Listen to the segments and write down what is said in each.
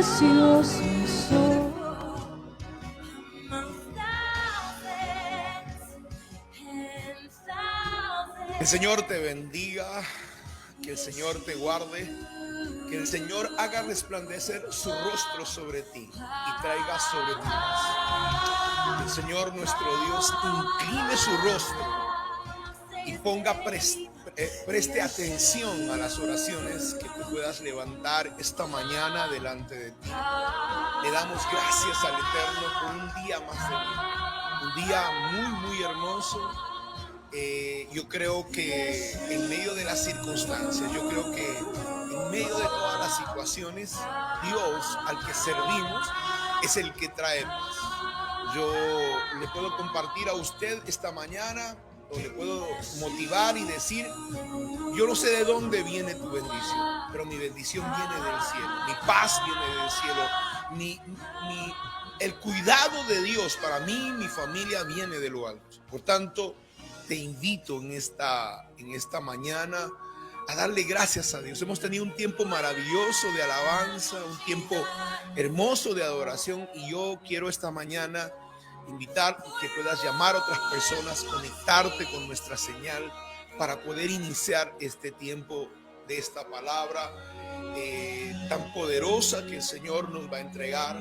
precioso soy. Que el Señor te bendiga, que el Señor te guarde, que el Señor haga resplandecer su rostro sobre ti y traiga sobre ti paz. Que el Señor nuestro Dios incline su rostro y preste atención a las oraciones que tú puedas levantar esta mañana delante de ti. Le damos gracias al Eterno por un día más de vida, un día muy hermoso. Yo creo que en medio de las circunstancias, yo creo que en medio de todas las situaciones, Dios al que servimos es el que trae paz. Yo le puedo compartir a usted esta mañana, o le puedo motivar y decir: yo no sé de dónde viene tu bendición, pero mi bendición viene del cielo, mi paz viene del cielo, el cuidado de Dios para mí y mi familia viene de lo alto. Por tanto, te invito en esta mañana a darle gracias a Dios. Hemos tenido un tiempo maravilloso de alabanza, un tiempo hermoso de adoración, y yo quiero esta mañana invitar que puedas llamar a otras personas, conectarte con nuestra señal para poder iniciar este tiempo de esta palabra tan poderosa que el Señor nos va a entregar.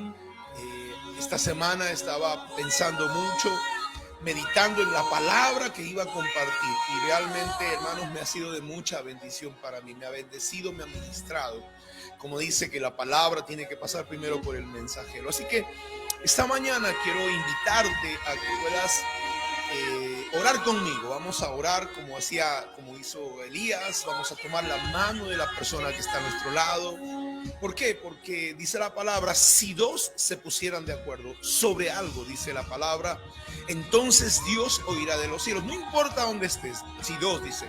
Esta semana estaba pensando mucho, meditando en la palabra que iba a compartir, y realmente, hermanos, me ha sido de mucha bendición para mí. Me ha bendecido, me ha ministrado. Como dice que la palabra tiene que pasar primero por el mensajero. Así que esta mañana quiero invitarte a que puedas orar conmigo. Vamos a orar como hizo Elías. Vamos a tomar la mano de la persona que está a nuestro lado. ¿Por qué? Porque dice la palabra: si dos se pusieran de acuerdo sobre algo, dice la palabra, entonces Dios oirá de los cielos. No importa dónde estés, si dos, dice.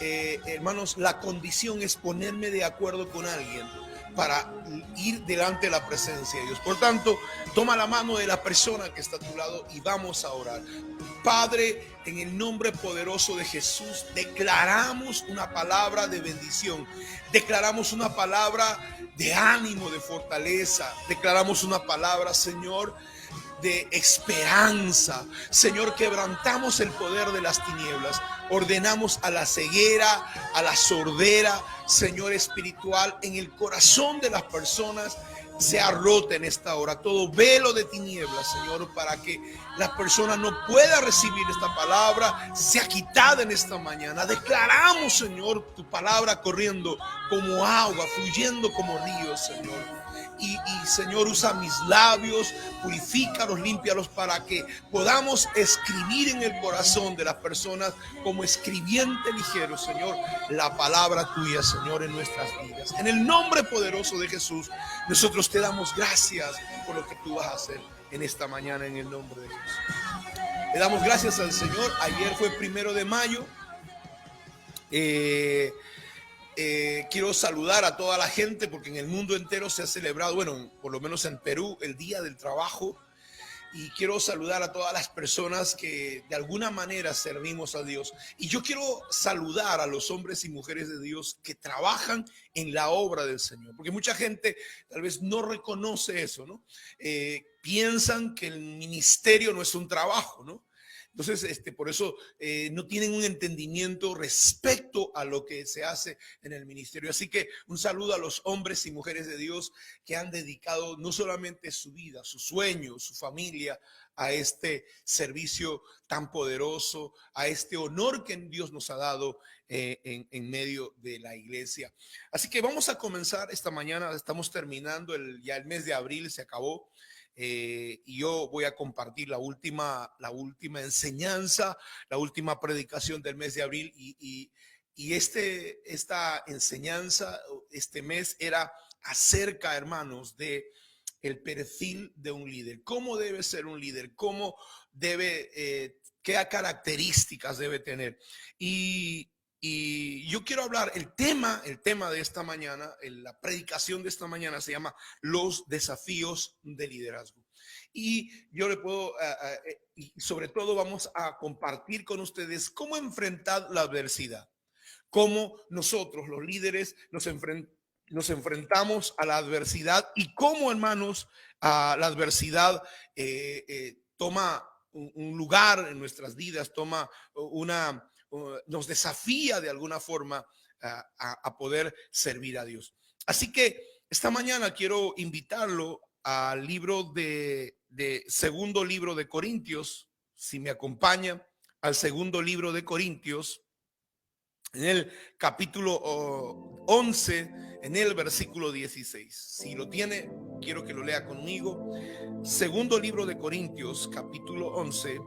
Hermanos, la condición es ponerme de acuerdo con alguien para ir delante de la presencia de Dios. Por tanto, toma la mano de la persona que está a tu lado y vamos a orar. Padre, en el nombre poderoso de Jesús, declaramos una palabra de bendición, declaramos una palabra de ánimo, de fortaleza, declaramos una palabra, Señor, de esperanza. Señor, quebrantamos el poder de las tinieblas, ordenamos a la ceguera, a la sordera, Señor, espiritual en el corazón de las personas sea rota en esta hora, todo velo de tinieblas, Señor, para que la persona no pueda recibir esta palabra, sea quitada en esta mañana. Declaramos, Señor, tu palabra corriendo como agua, fluyendo como ríos, Señor. Y Señor, usa mis labios, purifícalos, límpialos, para que podamos escribir en el corazón de las personas como escribiente ligero, Señor, la palabra tuya, Señor, en nuestras vidas. En el nombre poderoso de Jesús, nosotros te damos gracias por lo que tú vas a hacer en esta mañana, en el nombre de Jesús. Le damos gracias al Señor. Ayer fue 1 de mayo. Quiero saludar a toda la gente, porque en el mundo entero se ha celebrado, bueno, por lo menos en Perú, el Día del Trabajo. Y quiero saludar a todas las personas que de alguna manera servimos a Dios. Y yo quiero saludar a los hombres y mujeres de Dios que trabajan en la obra del Señor. Porque mucha gente tal vez no reconoce eso, ¿no? Piensan que el ministerio no es un trabajo, ¿no? Entonces, por eso no tienen un entendimiento respecto a lo que se hace en el ministerio. Así que un saludo a los hombres y mujeres de Dios que han dedicado no solamente su vida, su sueño, su familia a este servicio tan poderoso, a este honor que Dios nos ha dado en medio de la iglesia. Así que vamos a comenzar esta mañana. Estamos terminando ya el mes de abril, se acabó. Y yo voy a compartir la última enseñanza, la última predicación del mes de abril, y esta enseñanza, este mes, era acerca, hermanos, de el perfil de un líder. ¿Cómo debe ser un líder? ¿Cómo debe, qué características debe tener? Y yo quiero hablar, el tema de esta mañana, la predicación de esta mañana se llama los desafíos de liderazgo. Y yo le puedo, y sobre todo vamos a compartir con ustedes cómo enfrentar la adversidad, cómo nosotros los líderes nos nos enfrentamos a la adversidad y cómo, hermanos, la adversidad toma un lugar en nuestras vidas, nos desafía de alguna forma a poder servir a Dios. Así que esta mañana quiero invitarlo al libro de segundo libro de Corintios, si me acompaña, al segundo libro de Corintios, en el capítulo 11, en el versículo 16. Si lo tiene, quiero que lo lea conmigo. Segundo libro de Corintios, capítulo 11,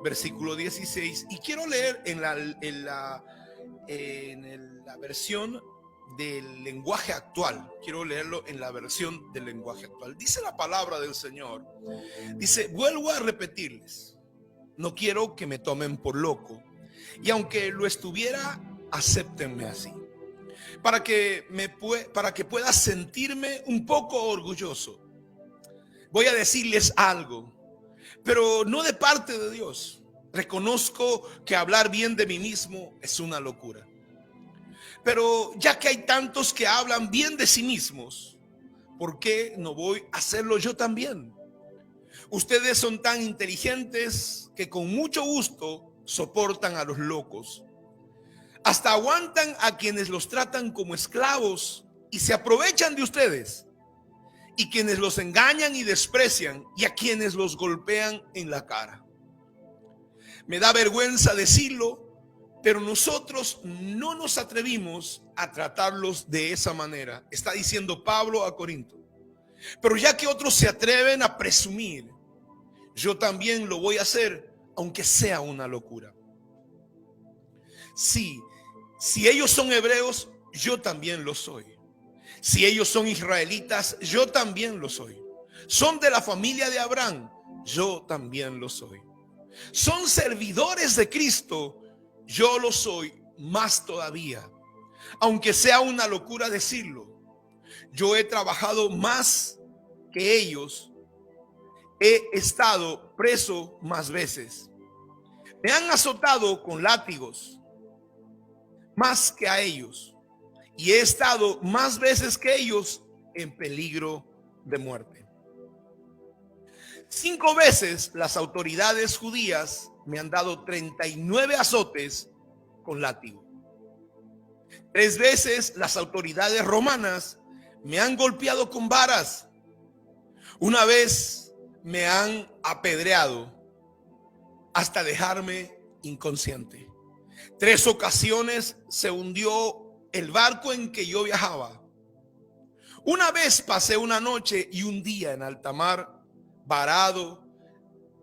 versículo 16. Y quiero leer en la versión del lenguaje actual. Quiero leerlo en la versión del lenguaje actual. Dice la palabra del Señor. Dice: vuelvo a repetirles, no quiero que me tomen por loco, y aunque lo estuviera, acéptenme así, para que pueda sentirme un poco orgulloso. Voy a decirles algo, pero no de parte de Dios. Reconozco que hablar bien de mí mismo es una locura. Pero ya que hay tantos que hablan bien de sí mismos, ¿por qué no voy a hacerlo yo también? Ustedes son tan inteligentes que con mucho gusto soportan a los locos. Hasta aguantan a quienes los tratan como esclavos y se aprovechan de ustedes, y quienes los engañan y desprecian, y a quienes los golpean en la cara. Me da vergüenza decirlo, pero nosotros no nos atrevimos a tratarlos de esa manera. Está diciendo Pablo a Corinto. Pero ya que otros se atreven a presumir, yo también lo voy a hacer, aunque sea una locura. Sí, si ellos son hebreos, yo también lo soy. Si ellos son israelitas, yo también lo soy. Son de la familia de Abraham, yo también lo soy. Son servidores de Cristo, yo lo soy más todavía. Aunque sea una locura decirlo, yo he trabajado más que ellos. He estado preso más veces. Me han azotado con látigos más que a ellos, y he estado más veces que ellos en peligro de muerte. 5 veces las autoridades judías me han dado 39 azotes con látigo. 3 veces las autoridades romanas me han golpeado con varas. Una vez me han apedreado hasta dejarme inconsciente. 3 ocasiones se hundió el barco en que yo viajaba. Una vez pasé una noche y un día en alta mar, varado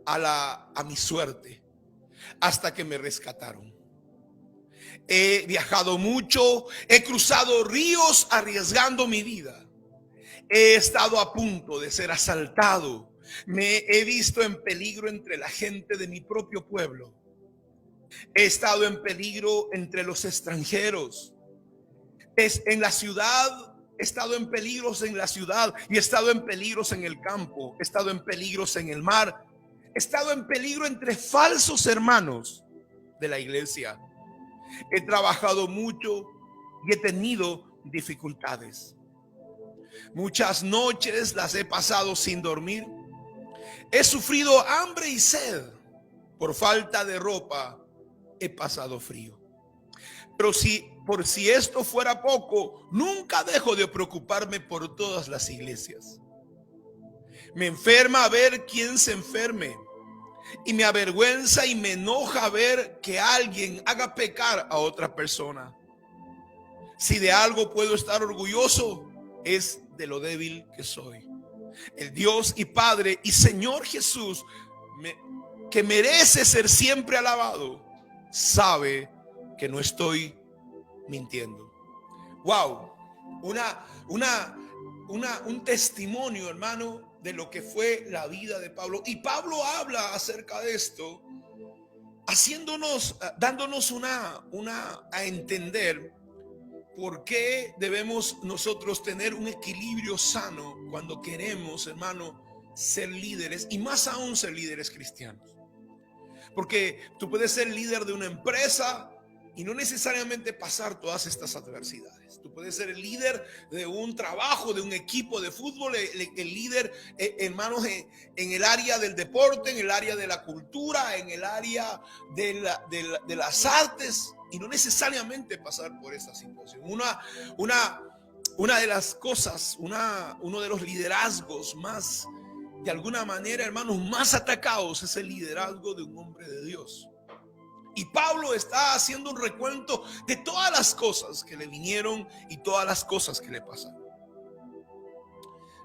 a mi suerte, hasta que me rescataron. He viajado mucho, he cruzado ríos arriesgando mi vida. He estado a punto de ser asaltado. Me he visto en peligro entre la gente de mi propio pueblo. He estado en peligro entre los extranjeros. En la ciudad, he estado en peligros en la ciudad, y he estado en peligros en el campo. He estado en peligros en el mar. He estado en peligro entre falsos hermanos de la iglesia. He trabajado mucho y he tenido dificultades. Muchas noches las he pasado sin dormir. He sufrido hambre y sed. Por falta de ropa he pasado frío. Pero por si esto fuera poco, nunca dejo de preocuparme por todas las iglesias. Me enferma ver quién se enferme, y me avergüenza y me enoja ver que alguien haga pecar a otra persona. Si de algo puedo estar orgulloso, es de lo débil que soy. El Dios y Padre y Señor Jesús, que merece ser siempre alabado, sabe que no estoy mintiendo. Wow, un testimonio, hermano, de lo que fue la vida de Pablo. Y Pablo habla acerca de esto, dándonos a entender por qué debemos nosotros tener un equilibrio sano cuando queremos, hermano, ser líderes, y más aún ser líderes cristianos. Porque tú puedes ser líder de una empresa y no necesariamente pasar todas estas adversidades. Tú puedes ser el líder de un trabajo, de un equipo de fútbol, el líder, hermanos, en el área del deporte, en el área de la cultura, en el área de las artes, y no necesariamente pasar por esa situación. Una de las cosas, uno de los liderazgos más, de alguna manera, hermanos, más atacados es el liderazgo de un hombre de Dios. Y Pablo está haciendo un recuento de todas las cosas que le vinieron y todas las cosas que le pasaron.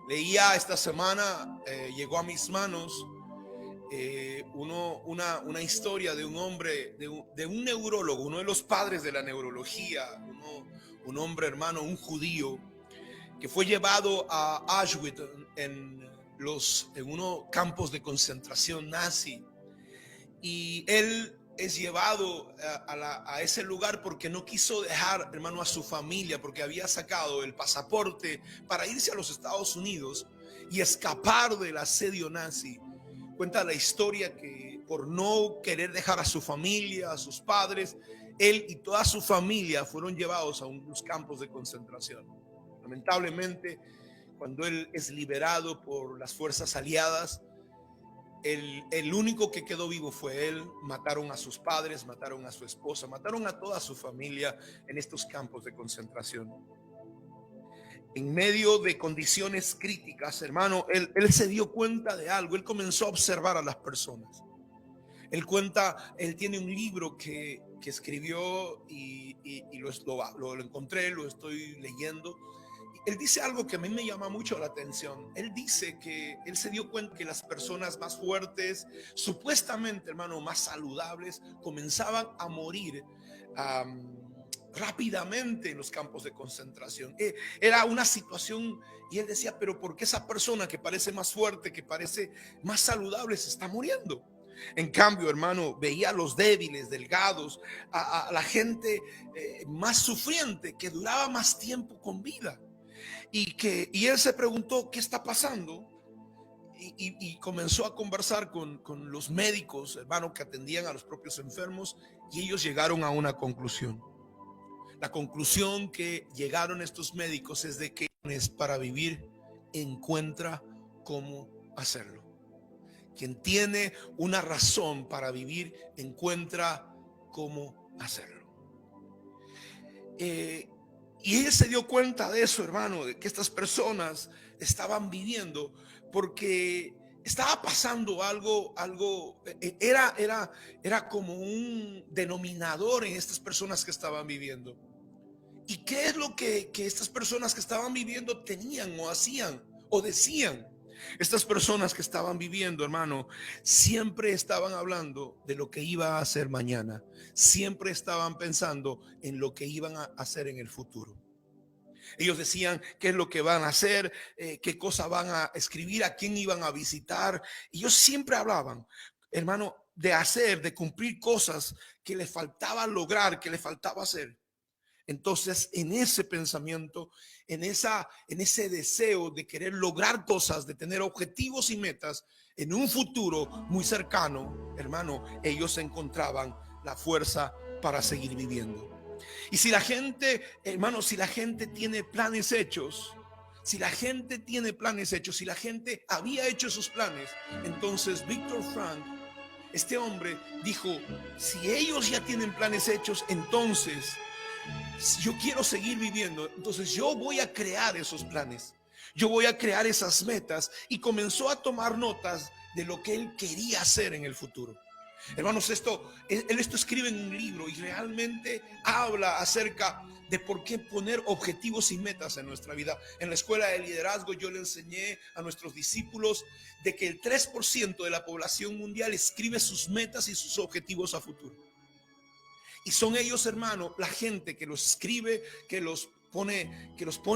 Leía esta semana, llegó a mis manos una historia de un hombre, de un neurólogo, uno de los padres de la neurología, un hombre, hermano, un judío, que fue llevado a Auschwitz en unos campos de concentración nazi. Y él es llevado a ese lugar porque no quiso dejar, hermano, a su familia, porque había sacado el pasaporte para irse a los Estados Unidos y escapar del asedio nazi. Cuenta la historia que por no querer dejar a su familia, a sus padres, él y toda su familia fueron llevados a unos campos de concentración. Lamentablemente, cuando él es liberado por las fuerzas aliadas, el único que quedó vivo fue él. Mataron a sus padres, mataron a su esposa, mataron a toda su familia en estos campos de concentración. En medio de condiciones críticas, hermano, él se dio cuenta de algo. Él comenzó a observar a las personas. Él tiene un libro que escribió y lo encontré, lo estoy leyendo. Él dice algo que a mí me llama mucho la atención. Él dice que él se dio cuenta que las personas más fuertes, supuestamente, hermano, más saludables, comenzaban a morir rápidamente en los campos de concentración. Era una situación, y él decía, pero ¿por qué esa persona que parece más fuerte, que parece más saludable, se está muriendo? En cambio, hermano, veía a los débiles, delgados, a la gente más sufriente, que duraba más tiempo con vida. Y él se preguntó qué está pasando, y comenzó a conversar con los médicos, hermano, que atendían a los propios enfermos, y ellos llegaron a una conclusión. La conclusión que llegaron estos médicos es de que para vivir encuentra cómo hacerlo. Quien tiene una razón para vivir encuentra cómo hacerlo. Y él se dio cuenta de eso, hermano, de que estas personas estaban viviendo porque estaba pasando algo era como un denominador en estas personas que estaban viviendo. ¿Y qué es lo que estas personas que estaban viviendo tenían o hacían o decían? Estas personas que estaban viviendo, hermano, siempre estaban hablando de lo que iba a hacer mañana. Siempre estaban pensando en lo que iban a hacer en el futuro. Ellos decían qué es lo que van a hacer, qué cosa van a escribir, a quién iban a visitar. Y ellos siempre hablaban, hermano, de cumplir cosas que les faltaba lograr, que les faltaba hacer. Entonces, en ese pensamiento, en ese deseo de querer lograr cosas, de tener objetivos y metas en un futuro muy cercano, hermano, ellos encontraban la fuerza para seguir viviendo. Y si la gente, hermano, si la gente tiene planes hechos, si la gente había hecho esos planes, entonces Víctor Frank, este hombre, dijo, si ellos ya tienen planes hechos, entonces yo quiero seguir viviendo, entonces yo voy a crear esos planes, yo voy a crear esas metas. Y comenzó a tomar notas de lo que él quería hacer en el futuro. Hermanos, él escribe en un libro y realmente habla acerca de por qué poner objetivos y metas en nuestra vida. En la escuela de liderazgo yo le enseñé a nuestros discípulos de que el 3% de la población mundial escribe sus metas y sus objetivos a futuro. Y son ellos, hermano, la gente que los escribe, que los pone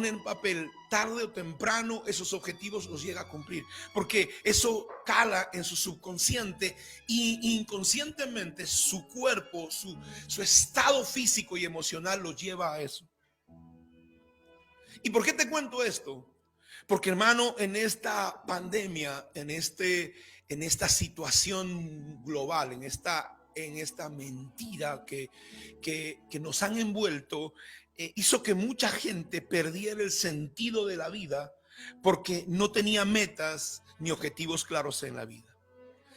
en papel. Tarde o temprano esos objetivos los llega a cumplir, porque eso cala en su subconsciente, y inconscientemente su cuerpo, su estado físico y emocional los lleva a eso. ¿Y por qué te cuento esto? Porque, hermano, en esta pandemia, en esta situación global, en esta en esta mentira que nos han envuelto, hizo que mucha gente perdiera el sentido de la vida porque no tenía metas ni objetivos claros en la vida.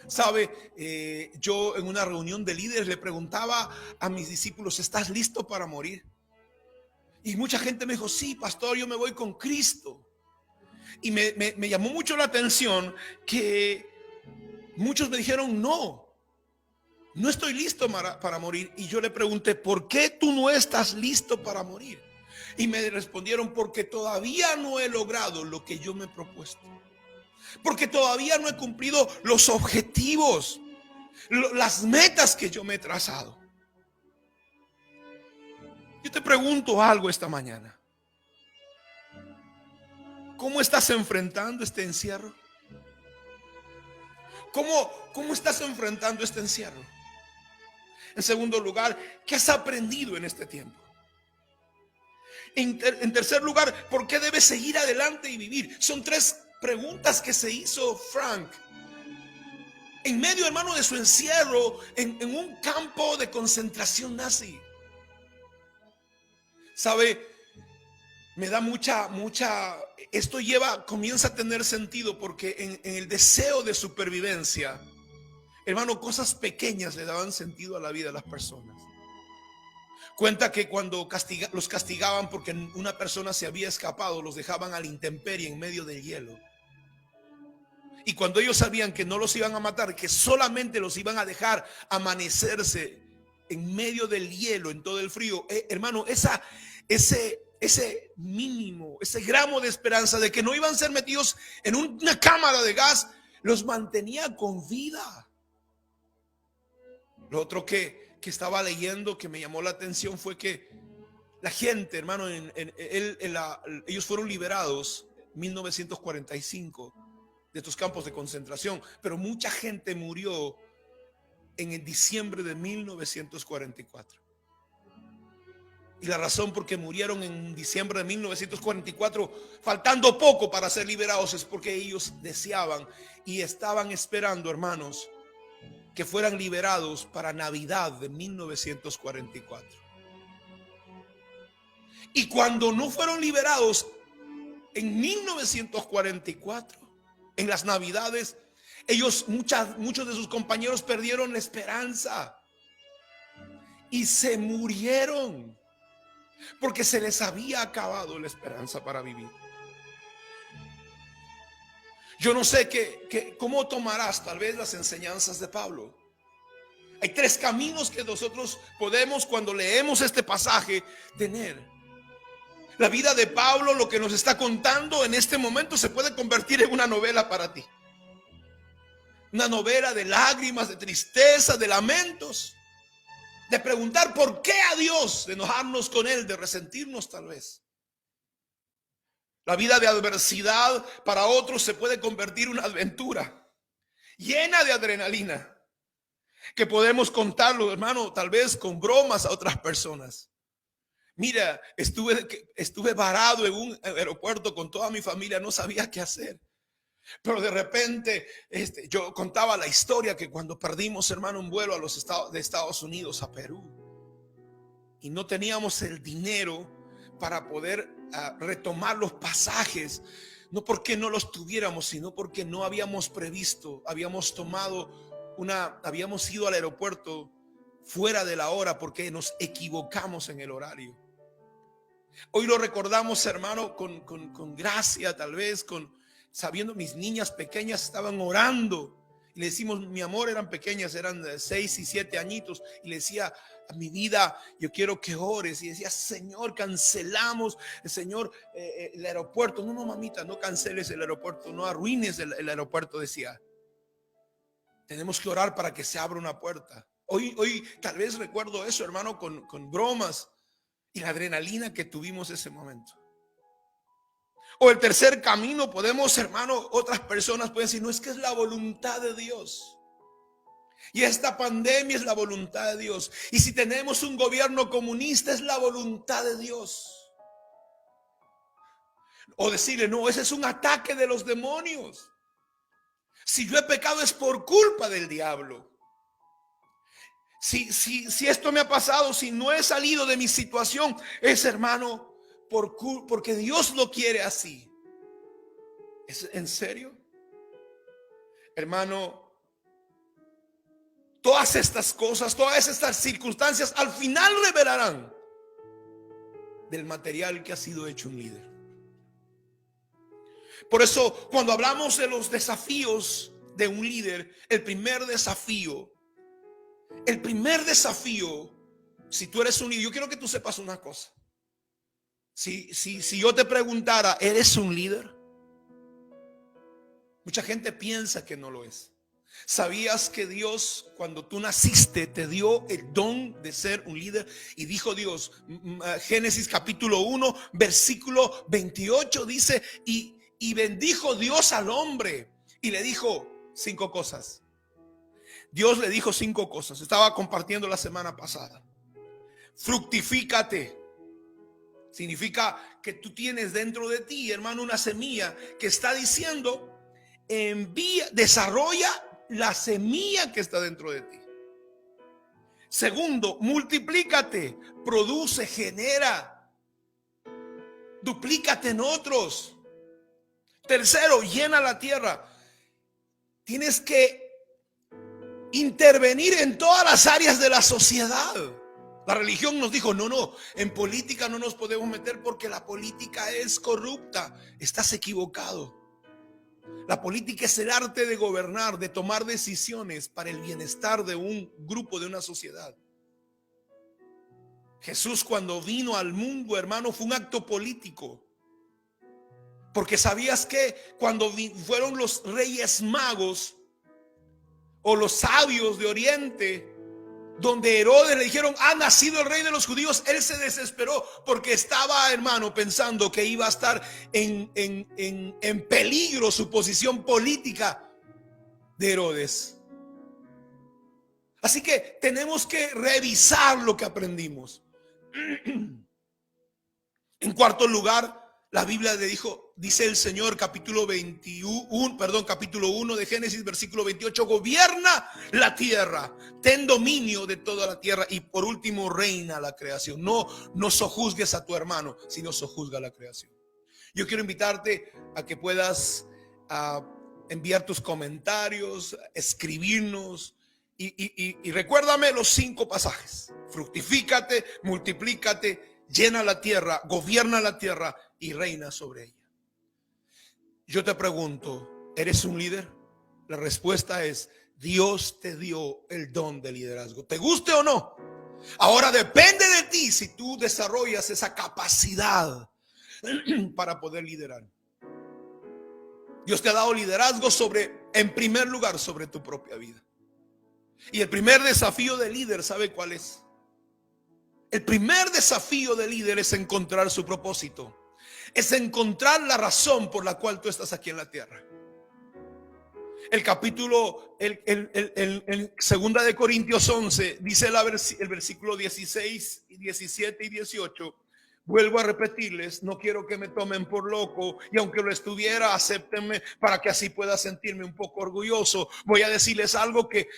Sabe, yo en una reunión de líderes le preguntaba a mis discípulos: ¿estás listo para morir? Y mucha gente me dijo: sí, pastor, yo me voy con Cristo. Y me llamó mucho la atención que muchos me dijeron: no estoy listo para morir. Y yo le pregunté: ¿por qué tú no estás listo para morir? Y me respondieron: porque todavía no he logrado lo que yo me he propuesto, porque todavía no he cumplido los objetivos, las metas que yo me he trazado. Yo te pregunto algo esta mañana: ¿cómo estás enfrentando este encierro? ¿Cómo estás enfrentando este encierro? En segundo lugar, ¿qué has aprendido en este tiempo? En tercer lugar, ¿por qué debes seguir adelante y vivir? Son tres preguntas que se hizo Frank en medio, hermano, de su encierro en un campo de concentración nazi. ¿Sabe? Me da esto comienza a tener sentido porque en el deseo de supervivencia, hermano, cosas pequeñas le daban sentido a la vida de las personas. Cuenta que cuando los castigaban porque una persona se había escapado, los dejaban a la intemperie en medio del hielo. Y cuando ellos sabían que no los iban a matar, que solamente los iban a dejar amanecerse en medio del hielo, en todo el frío, hermano, ese mínimo, ese gramo de esperanza de que no iban a ser metidos en una cámara de gas, los mantenía con vida. Lo otro que estaba leyendo que me llamó la atención fue que la gente, hermano, ellos fueron liberados en 1945 de estos campos de concentración, pero mucha gente murió en el diciembre de 1944. Y la razón por qué murieron en diciembre de 1944, faltando poco para ser liberados, es porque ellos deseaban y estaban esperando, hermanos, que fueran liberados para Navidad de 1944. Y cuando no fueron liberados en 1944, en las Navidades, muchos de sus compañeros perdieron la esperanza y se murieron porque se les había acabado la esperanza para vivir. Yo no sé cómo tomarás tal vez las enseñanzas de Pablo. Hay tres caminos que nosotros podemos, cuando leemos este pasaje, tener. La vida de Pablo, lo que nos está contando en este momento, se puede convertir en una novela para ti. Una novela de lágrimas, de tristeza, de lamentos, de preguntar por qué a Dios, de enojarnos con Él, de resentirnos tal vez. La vida de adversidad para otros se puede convertir en una aventura llena de adrenalina, que podemos contarlo, hermano, tal vez con bromas a otras personas. Mira, estuve varado en un aeropuerto con toda mi familia, no sabía qué hacer. Pero de repente yo contaba la historia que cuando perdimos, hermano, un vuelo de Estados Unidos a Perú, y no teníamos el dinero para poder retomar los pasajes, no porque no los tuviéramos, sino porque no habíamos previsto, habíamos ido al aeropuerto fuera de la hora porque nos equivocamos en el horario. Hoy lo recordamos, hermano, con gracia, tal vez, sabiendo mis niñas pequeñas estaban orando. Y le decimos, mi amor, eran pequeñas, eran de 6 y 7 añitos. Y le decía, a mi vida, yo quiero que ores. Y decía, Señor, cancelamos, Señor, el aeropuerto. No, mamita, no canceles el aeropuerto, no arruines el aeropuerto, decía. Tenemos que orar para que se abra una puerta. Hoy tal vez recuerdo eso, hermano, con bromas y la adrenalina que tuvimos ese momento. O el tercer camino, podemos, hermano, otras personas pueden decir, no, es que es la voluntad de Dios. Y esta pandemia es la voluntad de Dios. Y si tenemos un gobierno comunista, es la voluntad de Dios. O decirle, no, ese es un ataque de los demonios. Si yo he pecado es por culpa del diablo. Si esto me ha pasado, si no he salido de mi situación, es, hermano, porque Dios lo quiere así. ¿Es en serio? Hermano, todas estas cosas, todas estas circunstancias al final revelarán del material que ha sido hecho un líder. Por eso, cuando hablamos de los desafíos de un líder, el primer desafío, si tú eres un líder, yo quiero que tú sepas una cosa. Si yo te preguntara, ¿eres un líder? Mucha gente piensa que no lo es. ¿Sabías que Dios, cuando tú naciste, te dio el don de ser un líder? Y dijo Dios, Génesis capítulo 1, versículo 28, dice, y bendijo Dios al hombre y le dijo 5 cosas. Dios le dijo 5 cosas. Estaba compartiendo la semana pasada. Fructifícate. Significa que tú tienes dentro de ti, hermano, una semilla que está diciendo, desarrolla la semilla que está dentro de ti. Segundo, multiplícate, produce, genera, duplícate en otros. Tercero, llena la tierra. Tienes que intervenir en todas las áreas de la sociedad. La religión nos dijo, no, en política no nos podemos meter porque la política es corrupta. Estás equivocado. La política es el arte de gobernar, de tomar decisiones para el bienestar de un grupo, de una sociedad. Jesús, cuando vino al mundo, hermano, fue un acto político. Porque sabías que cuando fueron los reyes magos o los sabios de Oriente, donde Herodes le dijeron, ha nacido el rey de los judíos, él se desesperó porque estaba, hermano, pensando que iba a estar en peligro su posición política de Herodes. Así que tenemos que revisar lo que aprendimos. En cuarto lugar, la Biblia le dice el Señor, capítulo 1 de Génesis, versículo 28, gobierna la tierra, ten dominio de toda la tierra, y por último reina la creación. No sojuzgues a tu hermano, sino sojuzga la creación. Yo quiero invitarte a que puedas enviar tus comentarios, escribirnos, y recuérdame los 5 pasajes. Fructifícate, multiplícate, llena la tierra, gobierna la tierra y reina sobre ella. Yo te pregunto, ¿eres un líder? La respuesta es, Dios te dio el don de liderazgo, te guste o no. Ahora depende de ti si tú desarrollas esa capacidad para poder liderar. Dios te ha dado liderazgo en primer lugar, sobre tu propia vida. Y el primer desafío de líder, ¿sabe cuál es? El primer desafío de líder es encontrar su propósito. Es encontrar la razón por la cual tú estás aquí en la tierra. El capítulo, el segunda de Corintios 11, dice el versículo 16, 17 y 18. Vuelvo a repetirles, no quiero que me tomen por loco, y aunque lo estuviera, acéptenme para que así pueda sentirme un poco orgulloso. Voy a decirles algo que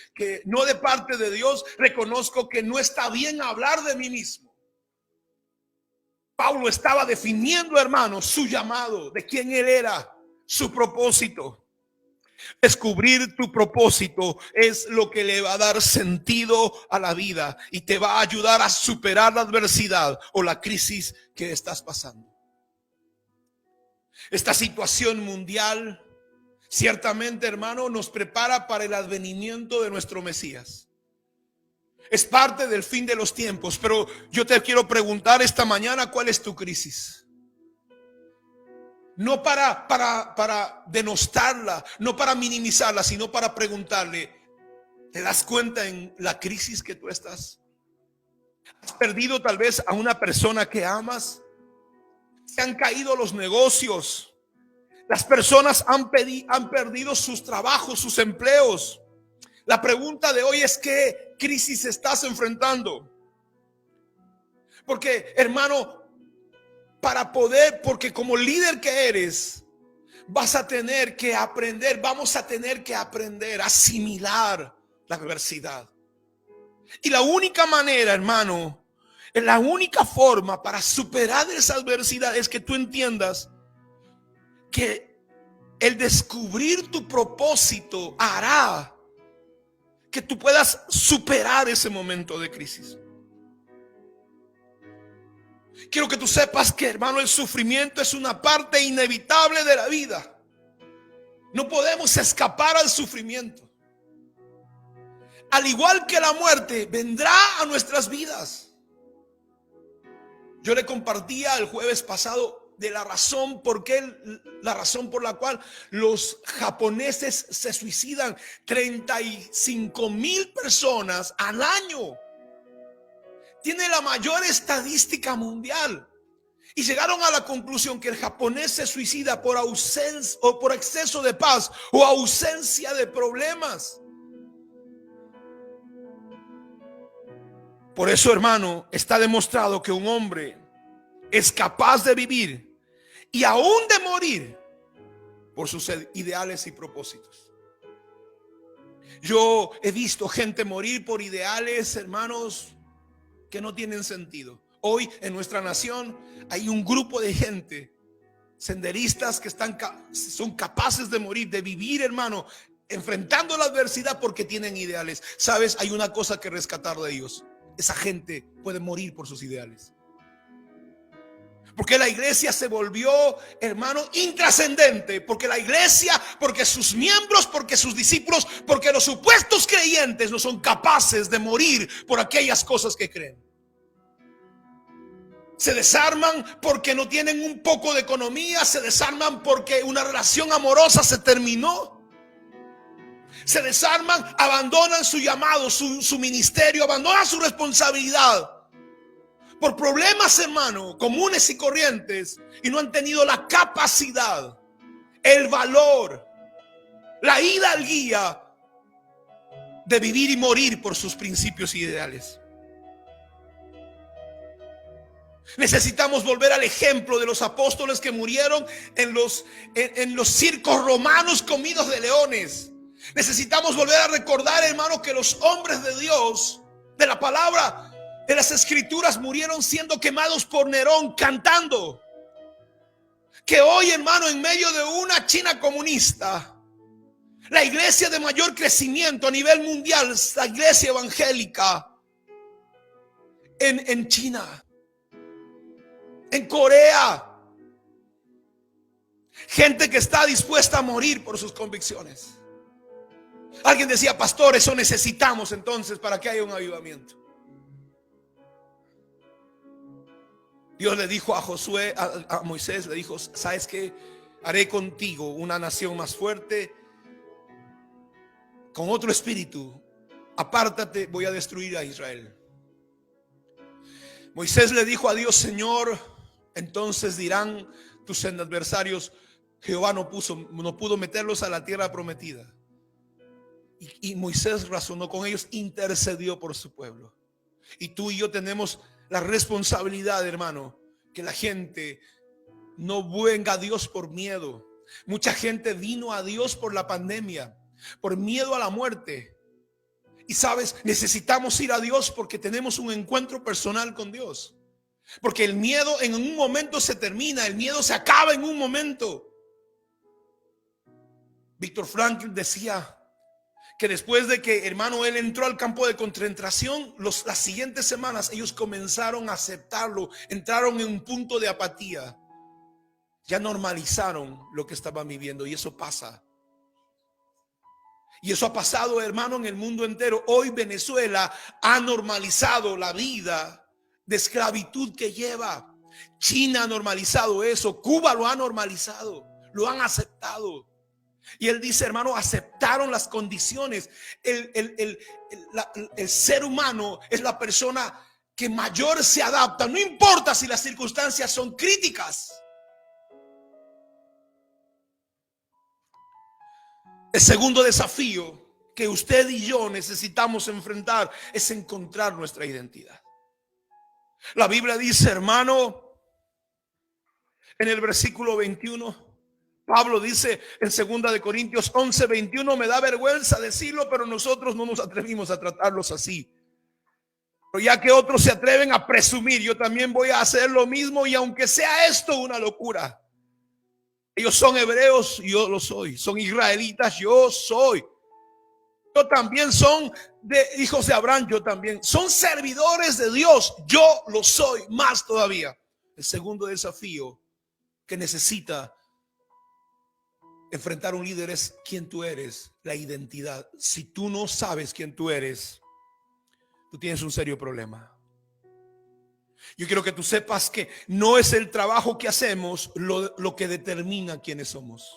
no de parte de Dios. Reconozco que no está bien hablar de mí mismo. Pablo estaba definiendo, hermanos, su llamado, de quién él era, su propósito. Descubrir tu propósito es lo que le va a dar sentido a la vida y te va a ayudar a superar la adversidad o la crisis que estás pasando. Esta situación mundial ciertamente, hermano, nos prepara para el advenimiento de nuestro Mesías. Es parte del fin de los tiempos, pero yo te quiero preguntar esta mañana, ¿cuál es tu crisis? No para denostarla, no para minimizarla, sino para preguntarle, ¿te das cuenta en la crisis que tú estás? ¿Has perdido tal vez a una persona que amas? Se han caído los negocios. Las personas han perdido sus trabajos, sus empleos. La pregunta de hoy es, ¿qué crisis estás enfrentando? Porque, hermano, porque como líder que eres, vamos a tener que aprender a asimilar la adversidad. Y la única manera, hermano, la única forma para superar esa adversidad es que tú entiendas que el descubrir tu propósito hará que tú puedas superar ese momento de crisis. Quiero que tú sepas que, hermano, el sufrimiento es una parte inevitable de la vida. No podemos escapar al sufrimiento. Al igual que la muerte, vendrá a nuestras vidas. Yo le compartía el jueves pasado de la razón por la cual los japoneses se suicidan. 35,000 personas al año. Tiene la mayor estadística mundial. Y llegaron a la conclusión que el japonés se suicida por ausencia o por exceso de paz o ausencia de problemas. Por eso, hermano, está demostrado que un hombre es capaz de vivir y aún de morir por sus ideales y propósitos. Yo he visto gente morir por ideales, hermanos, que no tienen sentido. Hoy en nuestra nación hay un grupo de gente, senderistas, que son capaces de morir, de vivir, hermano, enfrentando la adversidad porque tienen ideales. ¿Sabes? Hay una cosa que rescatar de ellos. Esa gente puede morir por sus ideales. Porque la iglesia se volvió, hermano, intrascendente. Porque la iglesia, porque sus miembros, porque sus discípulos, porque los supuestos creyentes no son capaces de morir por aquellas cosas que creen. Se desarman porque no tienen un poco de economía. Se desarman porque una relación amorosa se terminó. Se desarman, abandonan su llamado, su ministerio, abandonan su responsabilidad por problemas, hermano, comunes y corrientes, y no han tenido la capacidad, el valor, la ida al guía de vivir y morir por sus principios y ideales. Necesitamos volver al ejemplo de los apóstoles que murieron en los circos romanos comidos de leones. Necesitamos volver a recordar, hermano, que los hombres de Dios, de la palabra, de las escrituras, murieron siendo quemados por Nerón cantando. Que hoy, hermano, en medio de una China comunista, la iglesia de mayor crecimiento a nivel mundial es la iglesia evangélica en China, en Corea. Gente que está dispuesta a morir por sus convicciones. Alguien decía: pastor, eso necesitamos entonces para que haya un avivamiento. Dios le dijo a Josué, a Moisés, le dijo: ¿sabes qué? Haré contigo una nación más fuerte, con otro espíritu. Apártate, voy a destruir a Israel. Moisés le dijo a Dios: Señor, entonces dirán tus adversarios, Jehová no pudo meterlos a la tierra prometida. Y Moisés razonó con ellos, intercedió por su pueblo. Y tú y yo tenemos la responsabilidad, hermano, que la gente no venga a Dios por miedo. Mucha gente vino a Dios por la pandemia, por miedo a la muerte. Y sabes, necesitamos ir a Dios porque tenemos un encuentro personal con Dios. Porque el miedo en un momento se termina, el miedo se acaba en un momento. Víctor Frankl decía que después de que, hermano, él entró al campo de concentración, las siguientes semanas ellos comenzaron a aceptarlo, entraron en un punto de apatía. Ya normalizaron lo que estaban viviendo, y eso pasa. Y eso ha pasado, hermano, en el mundo entero. Hoy Venezuela ha normalizado la vida de esclavitud que lleva. China ha normalizado eso. Cuba lo ha normalizado. Lo han aceptado. Y él dice, hermano, aceptaron las condiciones. El ser humano es la persona que mayor se adapta. No importa si las circunstancias son críticas. El segundo desafío que usted y yo necesitamos enfrentar es encontrar nuestra identidad. La Biblia dice, hermano, en el versículo 21, Pablo dice en 2 de Corintios 11:21, me da vergüenza decirlo, pero nosotros no nos atrevimos a tratarlos así. Pero ya que otros se atreven a presumir, yo también voy a hacer lo mismo, y aunque sea esto una locura. Ellos son hebreos, yo lo soy. Son israelitas, yo soy. Yo también son de hijos de Abraham, yo también. Son servidores de Dios, yo lo soy, más todavía. El segundo desafío que necesita enfrentar un líder es quién tú eres, la identidad. Si tú no sabes quién tú eres, tú tienes un serio problema. Yo quiero que tú sepas que no es el trabajo que hacemos lo que determina quiénes somos.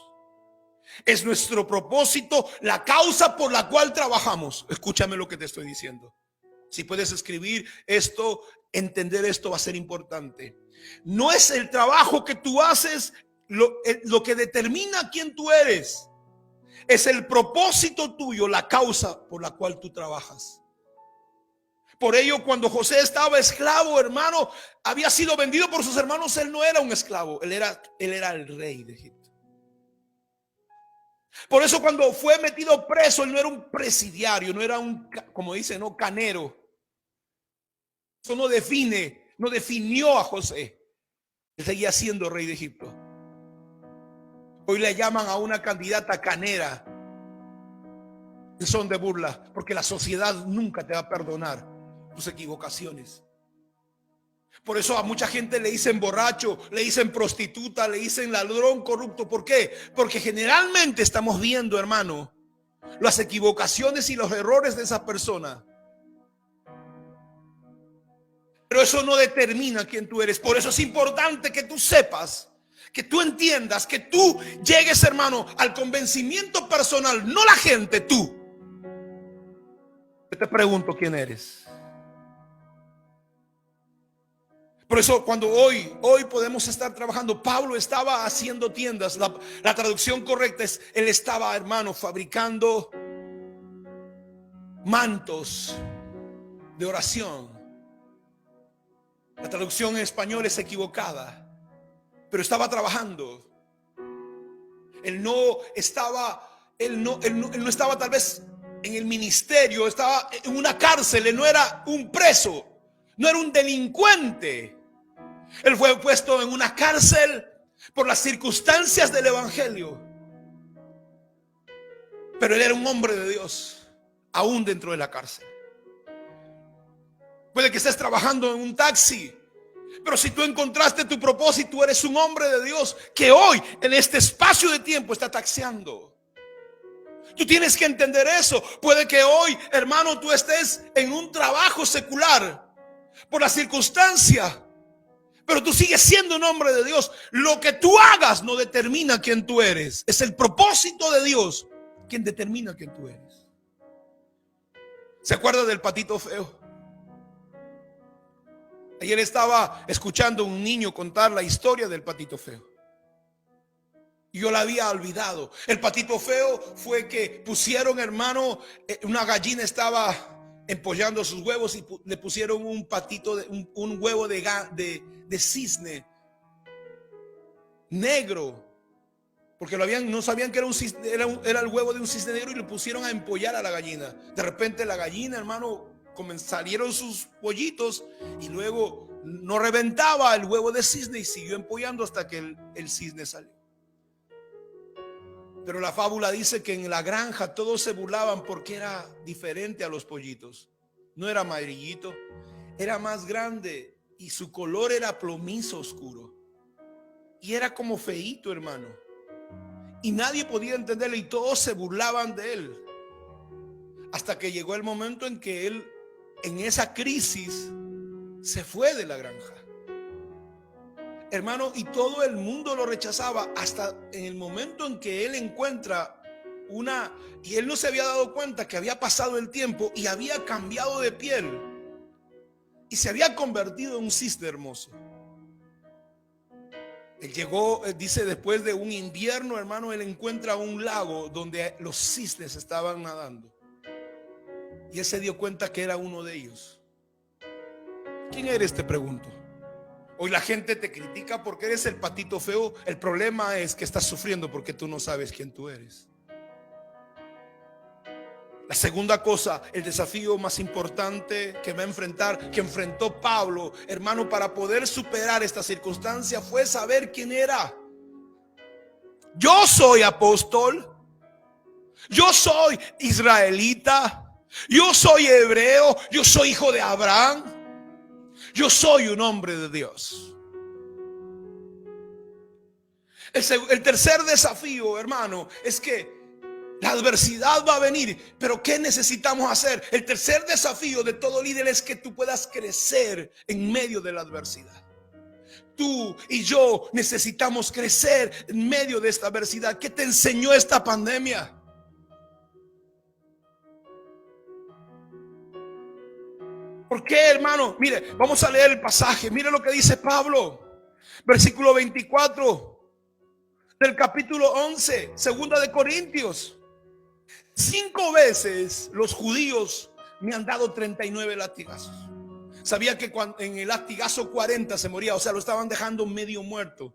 Es nuestro propósito, la causa por la cual trabajamos. Escúchame lo que te estoy diciendo. Si puedes escribir esto, entender esto va a ser importante. No es el trabajo que tú haces lo que determina quién tú eres. Es el propósito tuyo, la causa por la cual tú trabajas. Por ello, cuando José estaba esclavo, hermano, había sido vendido por sus hermanos. Él no era un esclavo, él era el rey de Egipto. Por eso cuando fue metido preso, él no era un presidiario, no era un, como dicen, no, canero. Eso no definió a José. Él seguía siendo rey de Egipto. Hoy le llaman a una candidata canera. Son de burla, porque la sociedad nunca te va a perdonar tus equivocaciones. Por eso a mucha gente le dicen borracho, le dicen prostituta, le dicen ladrón corrupto. ¿Por qué? Porque generalmente estamos viendo, hermano, las equivocaciones y los errores de esa persona. Pero eso no determina quién tú eres. Por eso es importante que tú sepas, que tú entiendas, que tú llegues, hermano, al convencimiento personal, no la gente, tú. Yo te pregunto quién eres. Por eso cuando hoy podemos estar trabajando, Pablo estaba haciendo tiendas. La traducción correcta es, él estaba, hermano, fabricando mantos de oración. La traducción en español es equivocada, pero estaba trabajando. Él no estaba tal vez en el ministerio, estaba en una cárcel. Él no era un preso, no era un delincuente. Él fue puesto en una cárcel por las circunstancias del evangelio. Pero él era un hombre de Dios, aún dentro de la cárcel. Puede que estés trabajando en un taxi, pero si tú encontraste tu propósito, eres un hombre de Dios que hoy, en este espacio de tiempo, está taxiando. Tú tienes que entender eso. Puede que hoy, hermano, tú estés en un trabajo secular por la circunstancia, pero tú sigues siendo un hombre de Dios. Lo que tú hagas no determina quién tú eres. Es el propósito de Dios quien determina quién tú eres. ¿Se acuerda del patito feo? Ayer estaba escuchando a un niño contar la historia del patito feo. Y yo la había olvidado. El patito feo fue que pusieron, hermano, una gallina estaba empollando sus huevos y le pusieron un patito, un huevo de cisne negro, porque no sabían que era un cisne, era el huevo de un cisne negro, y lo pusieron a empollar a la gallina. De repente la gallina, hermano, salieron sus pollitos y luego no reventaba el huevo de cisne y siguió empollando hasta que el cisne salió. Pero la fábula dice que en la granja todos se burlaban porque era diferente a los pollitos. No era amarillito, era más grande y su color era plomizo oscuro. Y era como feíto, hermano. Y nadie podía entenderle y todos se burlaban de él. Hasta que llegó el momento en que él, en esa crisis, se fue de la granja. Hermano, y todo el mundo lo rechazaba hasta en el momento en que él encuentra y él no se había dado cuenta que había pasado el tiempo y había cambiado de piel y se había convertido en un cisne hermoso. Él llegó, dice, después de un invierno, hermano, él encuentra un lago donde los cisnes estaban nadando y él se dio cuenta que era uno de ellos. ¿Quién eres? Te pregunto. Hoy la gente te critica porque eres el patito feo. El problema es que estás sufriendo porque tú no sabes quién tú eres. La segunda cosa, el desafío más importante que va a enfrentar, que enfrentó Pablo, hermano, para poder superar esta circunstancia, fue saber quién era. Yo soy apóstol, yo soy israelita, yo soy hebreo, yo soy hijo de Abraham, yo soy un hombre de Dios. El tercer desafío, hermano, es que la adversidad va a venir, pero ¿qué necesitamos hacer? El tercer desafío de todo líder es que tú puedas crecer en medio de la adversidad. Tú y yo necesitamos crecer en medio de esta adversidad. ¿Qué te enseñó esta pandemia? ¿Por qué, hermano? Mire, vamos a leer el pasaje. Mire lo que dice Pablo. Versículo 24 del capítulo 11, segunda de Corintios. 5 veces los judíos me han dado 39 latigazos. Sabía que en el latigazo 40 se moría, o sea, lo estaban dejando medio muerto.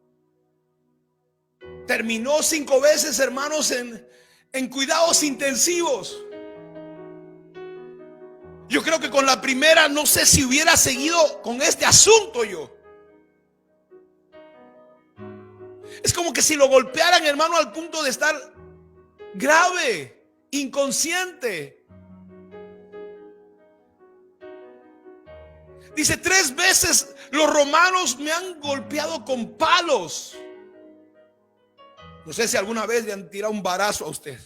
Terminó 5 veces, hermanos, en cuidados intensivos. Yo creo que con la primera no sé si hubiera seguido con este asunto yo. Es como que si lo golpearan, hermano, al punto de estar grave, inconsciente. Dice, 3 veces los romanos me han golpeado con palos. No sé si alguna vez le han tirado un barazo a usted.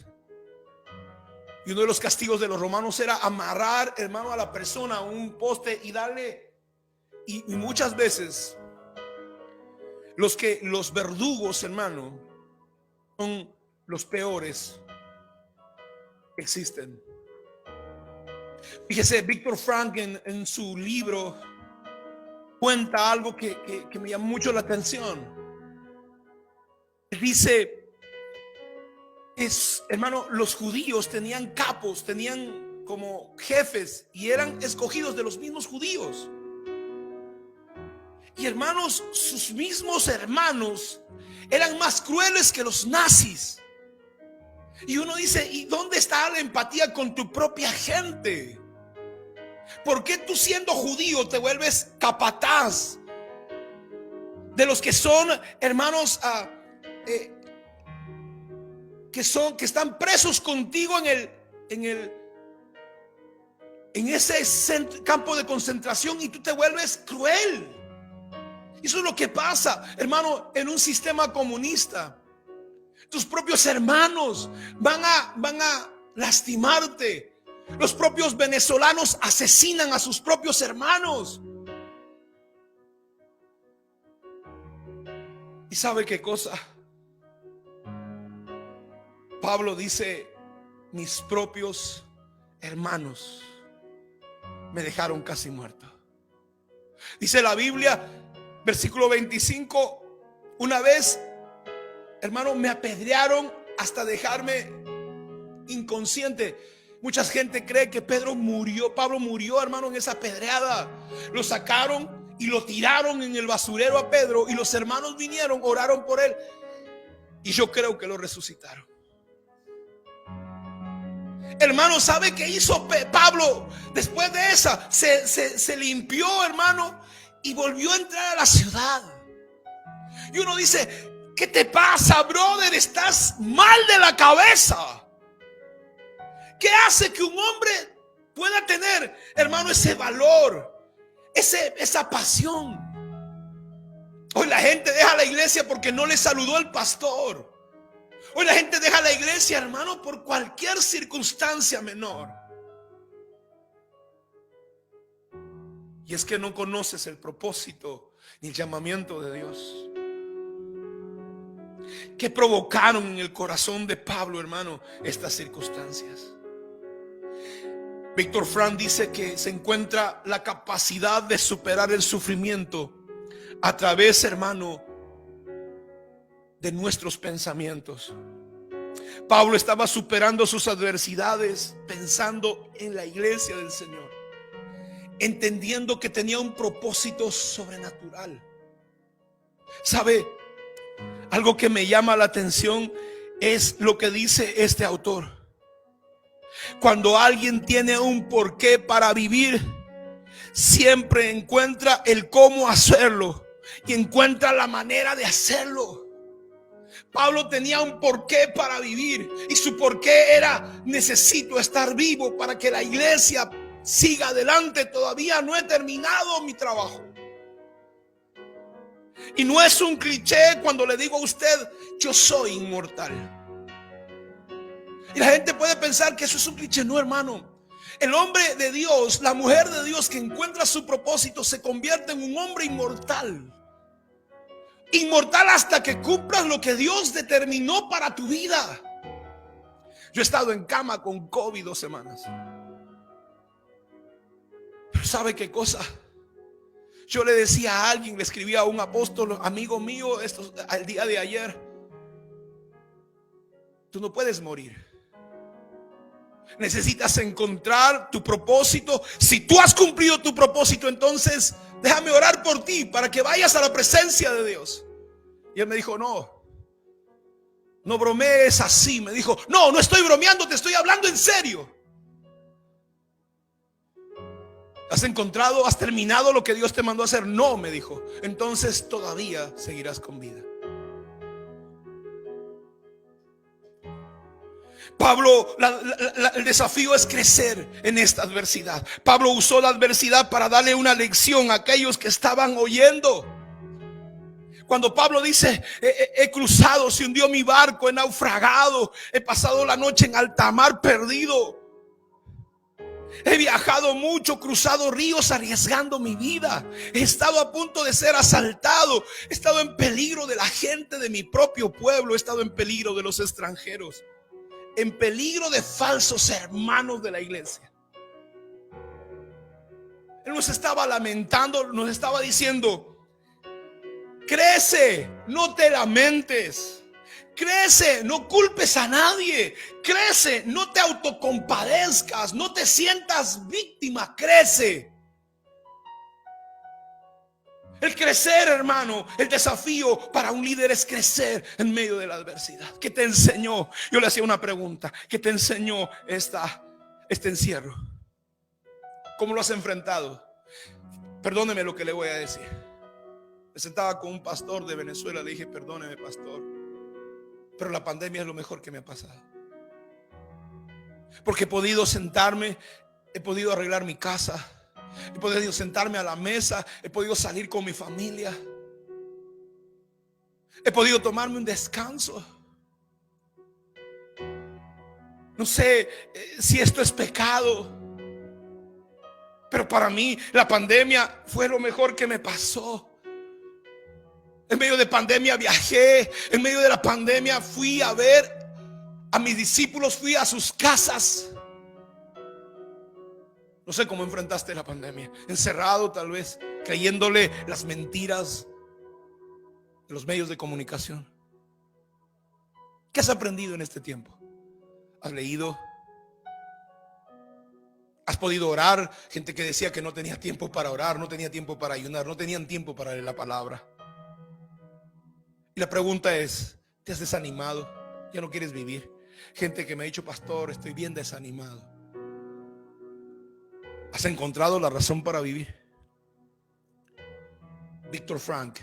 Y uno de los castigos de los romanos era amarrar, hermano, a la persona a un poste y darle. Y muchas veces los verdugos, hermano, son los peores que existen. Fíjese, Víctor Frank en su libro cuenta algo que me llama mucho la atención. Dice, hermano, los judíos tenían capos, tenían como jefes y eran escogidos de los mismos judíos. Y hermanos, sus mismos hermanos eran más crueles que los nazis. Y uno dice, ¿y dónde está la empatía con tu propia gente? ¿Por qué tú, siendo judío, te vuelves capataz de los que son, hermanos, que están presos contigo en ese campo de concentración, y tú te vuelves cruel? Eso es lo que pasa, hermano, en un sistema comunista. Tus propios hermanos van a lastimarte. Los propios venezolanos asesinan a sus propios hermanos. ¿Y sabe qué cosa? Pablo dice, mis propios hermanos me dejaron casi muerto. Dice la Biblia, versículo 25, una vez, hermano, me apedrearon hasta dejarme inconsciente. Mucha gente cree que Pablo murió, hermano, en esa apedreada. Lo sacaron y lo tiraron en el basurero a Pedro, y los hermanos vinieron, oraron por él, y yo creo que lo resucitaron. Hermano, ¿sabe qué hizo Pablo? Después de esa, se limpió, hermano, y volvió a entrar a la ciudad. Y uno dice, ¿qué te pasa, brother? Estás mal de la cabeza. ¿Qué hace que un hombre pueda tener, hermano, ese valor, esa pasión? Hoy la gente deja la iglesia porque no le saludó el pastor. Hoy la gente deja la iglesia, hermano, por cualquier circunstancia menor. Y es que no conoces el propósito ni el llamamiento de Dios. ¿Qué provocaron en el corazón de Pablo, hermano, estas circunstancias? Víctor Frank dice que se encuentra la capacidad de superar el sufrimiento a través, hermano, de nuestros pensamientos. Pablo estaba superando sus adversidades pensando en la iglesia del Señor, entendiendo que tenía un propósito sobrenatural. ¿Sabe? Algo que me llama la atención es lo que dice este autor. Cuando alguien tiene un porqué para vivir, siempre encuentra el cómo hacerlo y encuentra la manera de hacerlo. Pablo tenía un porqué para vivir y su porqué era: necesito estar vivo para que la iglesia siga adelante. Todavía no he terminado mi trabajo. Y no es un cliché cuando le digo a usted: yo soy inmortal. Y la gente puede pensar que eso es un cliché. No, hermano. El hombre de Dios, la mujer de Dios que encuentra su propósito, se convierte en un hombre inmortal. Inmortal hasta que cumplas lo que Dios determinó para tu vida. Yo he estado en cama con COVID 2 semanas. Pero ¿sabe qué cosa? Yo le decía a alguien, le escribía a un apóstol, amigo mío, el día de ayer: tú no puedes morir. Necesitas encontrar tu propósito. Si tú has cumplido tu propósito, entonces déjame orar por ti para que vayas a la presencia de Dios. Y él me dijo: no bromees así. Me dijo: no estoy bromeando, te estoy hablando en serio. ¿Has encontrado, has terminado lo que Dios te mandó a hacer? No, me dijo. Entonces todavía seguirás con vida. Pablo, el desafío es crecer en esta adversidad. Pablo usó la adversidad para darle una lección a aquellos que estaban oyendo. Cuando Pablo dice: he cruzado, se hundió mi barco, he naufragado, he pasado la noche en alta mar perdido, he viajado mucho, cruzado ríos arriesgando mi vida, he estado a punto de ser asaltado, he estado en peligro de la gente de mi propio pueblo, he estado en peligro de los extranjeros, en peligro de falsos hermanos de la iglesia. Él nos estaba lamentando, nos estaba diciendo: crece, no te lamentes. Crece, no culpes a nadie. Crece, no te autocompadezcas, no te sientas víctima. Crece. El crecer, hermano, el desafío para un líder es crecer en medio de la adversidad. ¿Qué te enseñó? Yo le hacía una pregunta: ¿qué te enseñó este encierro? ¿Cómo lo has enfrentado? Perdóneme lo que le voy a decir. Me sentaba con un pastor de Venezuela. Le dije: perdóneme, pastor, pero la pandemia es lo mejor que me ha pasado. Porque he podido sentarme, he podido arreglar mi casa, he podido sentarme a la mesa, he podido salir con mi familia, he podido tomarme un descanso. No sé si esto es pecado, pero para mí la pandemia fue lo mejor que me pasó. En medio de pandemia viajé, en medio de la pandemia fui a ver a mis discípulos, fui a sus casas. No sé cómo enfrentaste la pandemia, encerrado tal vez, creyéndole las mentiras de los medios de comunicación. ¿Qué has aprendido en este tiempo? ¿Has leído? ¿Has podido orar? Gente que decía que no tenía tiempo para orar, no tenía tiempo para ayunar, no tenían tiempo para leer la palabra. Y la pregunta es: ¿te has desanimado? ¿Ya no quieres vivir? Gente que me ha dicho: pastor, estoy bien desanimado. ¿Has encontrado la razón para vivir? Víctor Frank,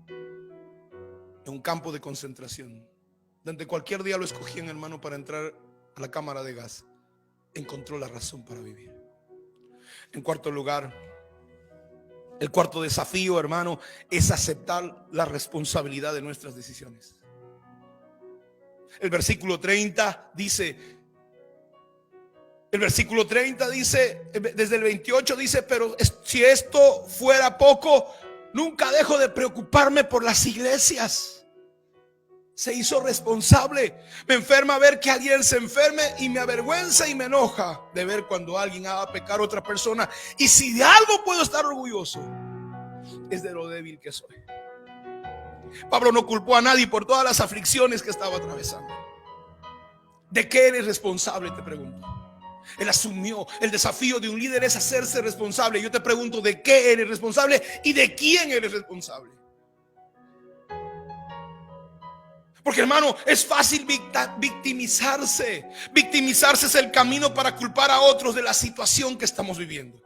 en un campo de concentración, donde cualquier día lo escogían, hermano, para entrar a la cámara de gas, encontró la razón para vivir. En cuarto lugar, el cuarto desafío, hermano, es aceptar la responsabilidad de nuestras decisiones. El versículo 30 dice, desde el 28 dice: pero si esto fuera poco, nunca dejo de preocuparme por las iglesias. Se hizo responsable. Me enferma ver que alguien se enferme y me avergüenza y me enoja de ver cuando alguien haga pecar a otra persona. Y si de algo puedo estar orgulloso, es de lo débil que soy. Pablo no culpó a nadie por todas las aflicciones que estaba atravesando. ¿De qué eres responsable? Te pregunto. Él asumió. El desafío de un líder es hacerse responsable. Yo te pregunto: ¿de qué eres responsable y de quién eres responsable? Porque, hermano, es fácil victimizarse. Victimizarse es el camino para culpar a otros de la situación que estamos viviendo.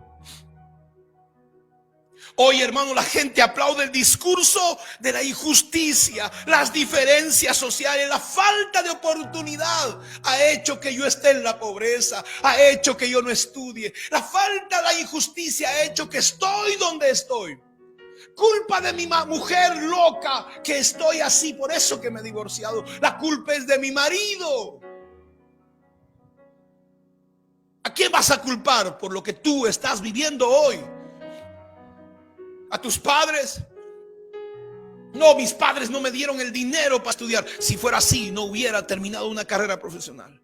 Hoy, hermano, la gente aplaude el discurso de la injusticia, las diferencias sociales, la falta de oportunidad ha hecho que yo esté en la pobreza, ha hecho que yo no estudie. La falta de la injusticia ha hecho que estoy donde estoy. Culpa de mi mujer loca que estoy así, por eso que me he divorciado. La culpa es de mi marido. ¿A quién vas a culpar por lo que tú estás viviendo hoy? ¿A tus padres? No, mis padres no me dieron el dinero para estudiar. Si fuera así, no hubiera terminado una carrera profesional.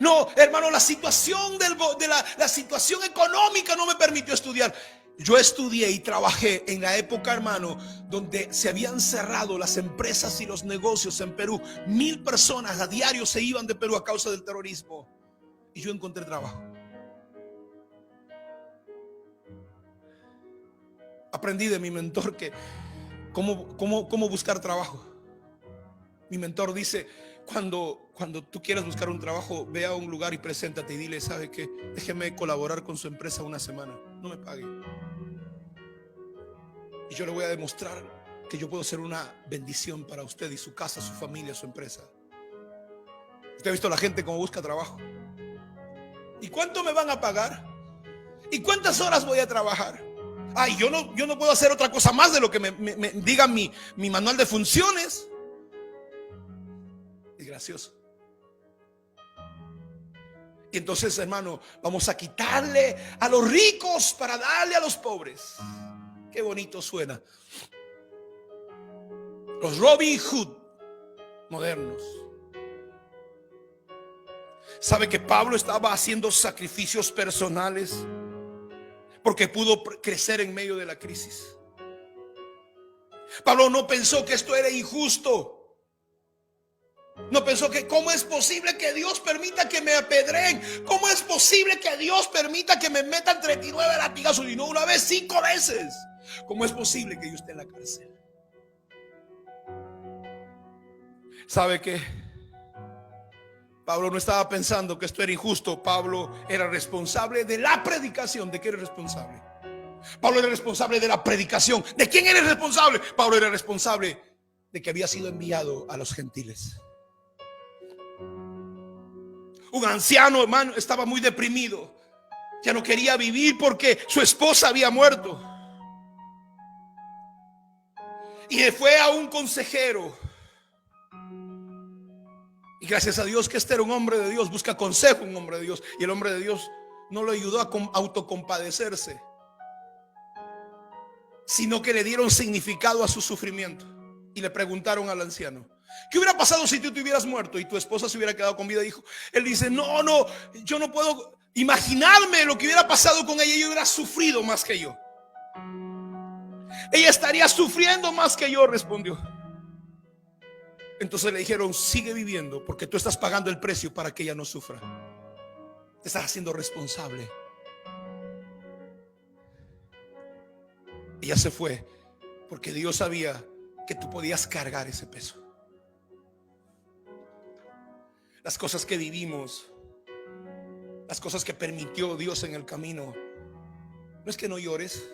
No, hermano, la situación la situación económica no me permitió estudiar. Yo estudié y trabajé en la época, hermano, donde se habían cerrado las empresas y los negocios en Perú. 1000 personas a diario se iban de Perú a causa del terrorismo. Y yo encontré trabajo. Aprendí de mi mentor que cómo buscar trabajo. Mi mentor dice: cuando tú quieras buscar un trabajo, ve a un lugar y preséntate y dile: ¿sabe qué? Déjeme colaborar con su empresa una semana, no me pague, y yo le voy a demostrar que yo puedo ser una bendición para usted y su casa, su familia, su empresa. Usted ha visto a la gente cómo busca trabajo. ¿Y cuánto me van a pagar? ¿Y cuántas horas voy a trabajar? Ay, yo no puedo hacer otra cosa más de lo que me diga mi manual de funciones. Es gracioso. Y entonces, hermano, vamos a quitarle a los ricos para darle a los pobres. Qué bonito suena. Los Robin Hood modernos. ¿Sabe que Pablo estaba haciendo sacrificios personales porque pudo crecer en medio de la crisis? Pablo no pensó que esto era injusto. No pensó que cómo es posible que Dios permita que me apedreen. ¿Cómo es posible que Dios permita que me metan 39 latigazos y no una vez, 5 veces? ¿Cómo es posible que yo esté en la cárcel? ¿Sabe qué? Pablo no estaba pensando que esto era injusto. Pablo era responsable de la predicación. ¿De qué era responsable? Pablo era responsable de la predicación. ¿De quién era responsable? Pablo era responsable de que había sido enviado a los gentiles. Un anciano, hermano, estaba muy deprimido. Ya no quería vivir porque su esposa había muerto. Y fue a un consejero. Y gracias a Dios que este era un hombre de Dios. Busca consejo un hombre de Dios. Y el hombre de Dios no lo ayudó a autocompadecerse, sino que le dieron significado a su sufrimiento. Y le preguntaron al anciano: ¿qué hubiera pasado si tú te hubieras muerto y tu esposa se hubiera quedado con vida? Él dice: no, yo no puedo imaginarme lo que hubiera pasado con ella. Ella hubiera sufrido más que yo. Ella estaría sufriendo más que yo, respondió. Entonces le dijeron: sigue viviendo porque tú estás pagando el precio para que ella no sufra. Te estás haciendo responsable. Ella se fue porque Dios sabía que tú podías cargar ese peso. Las cosas que vivimos, las cosas que permitió Dios en el camino, no es que no llores.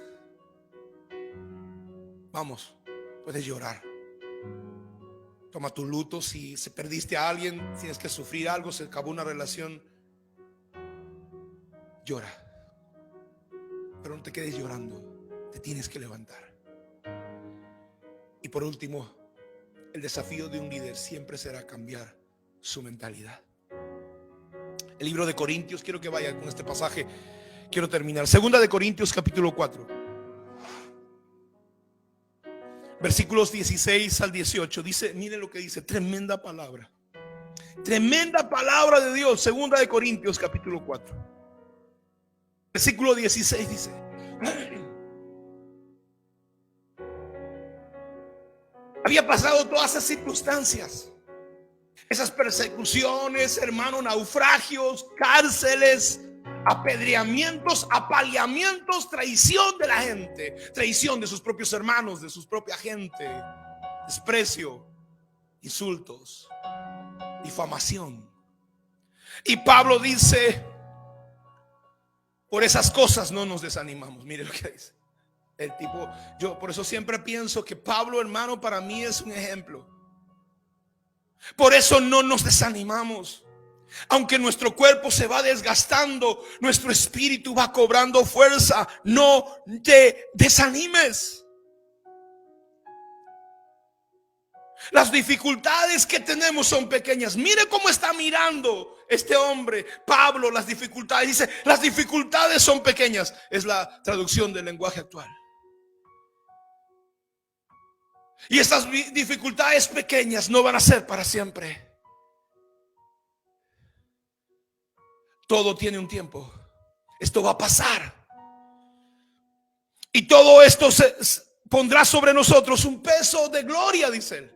Vamos, puedes llorar. Toma tu luto. Si se perdiste a alguien, tienes que sufrir algo, se acabó una relación, llora. Pero no te quedes llorando, te tienes que levantar. Y por último, el desafío de un líder siempre será cambiar su mentalidad. El libro de Corintios, quiero que vaya con este pasaje, quiero terminar. Segunda de Corintios capítulo 4, versículos 16 al 18. Dice, miren lo que dice, tremenda palabra de Dios. Segunda de Corintios capítulo 4, versículo 16 dice: había pasado todas esas circunstancias, esas persecuciones, hermano, naufragios, cárceles, apedreamientos, apaleamientos, traición de la gente, traición de sus propios hermanos, de su propia gente, desprecio, insultos, difamación. Y Pablo dice, por esas cosas no nos desanimamos. Mire lo que dice el tipo. Yo por eso siempre pienso que Pablo, hermano, para mí es un ejemplo. Por eso no nos desanimamos. Aunque nuestro cuerpo se va desgastando, nuestro espíritu va cobrando fuerza. No te desanimes. Las dificultades que tenemos son pequeñas. Mire cómo está mirando este hombre, Pablo, las dificultades. Dice, las dificultades son pequeñas. Es la traducción del lenguaje actual. Y estas dificultades pequeñas no van a ser para siempre. Todo tiene un tiempo. Esto va a pasar. Y todo esto se pondrá sobre nosotros un peso de gloria, dice él.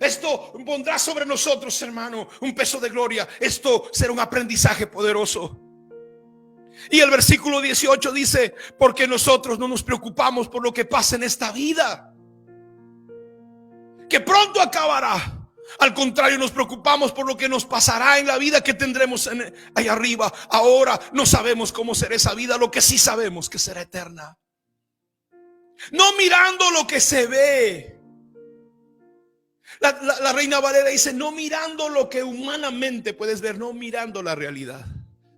Esto pondrá sobre nosotros, hermano, un peso de gloria. Esto será un aprendizaje poderoso. Y el versículo 18 dice, porque nosotros no nos preocupamos por lo que pasa en esta vida, que pronto acabará. Al contrario, nos preocupamos por lo que nos pasará en la vida que tendremos allá arriba. Ahora no sabemos cómo será esa vida. Lo que sí sabemos que será eterna. No mirando lo que se ve. La Reina Valera dice, no mirando lo que humanamente puedes ver, no mirando la realidad.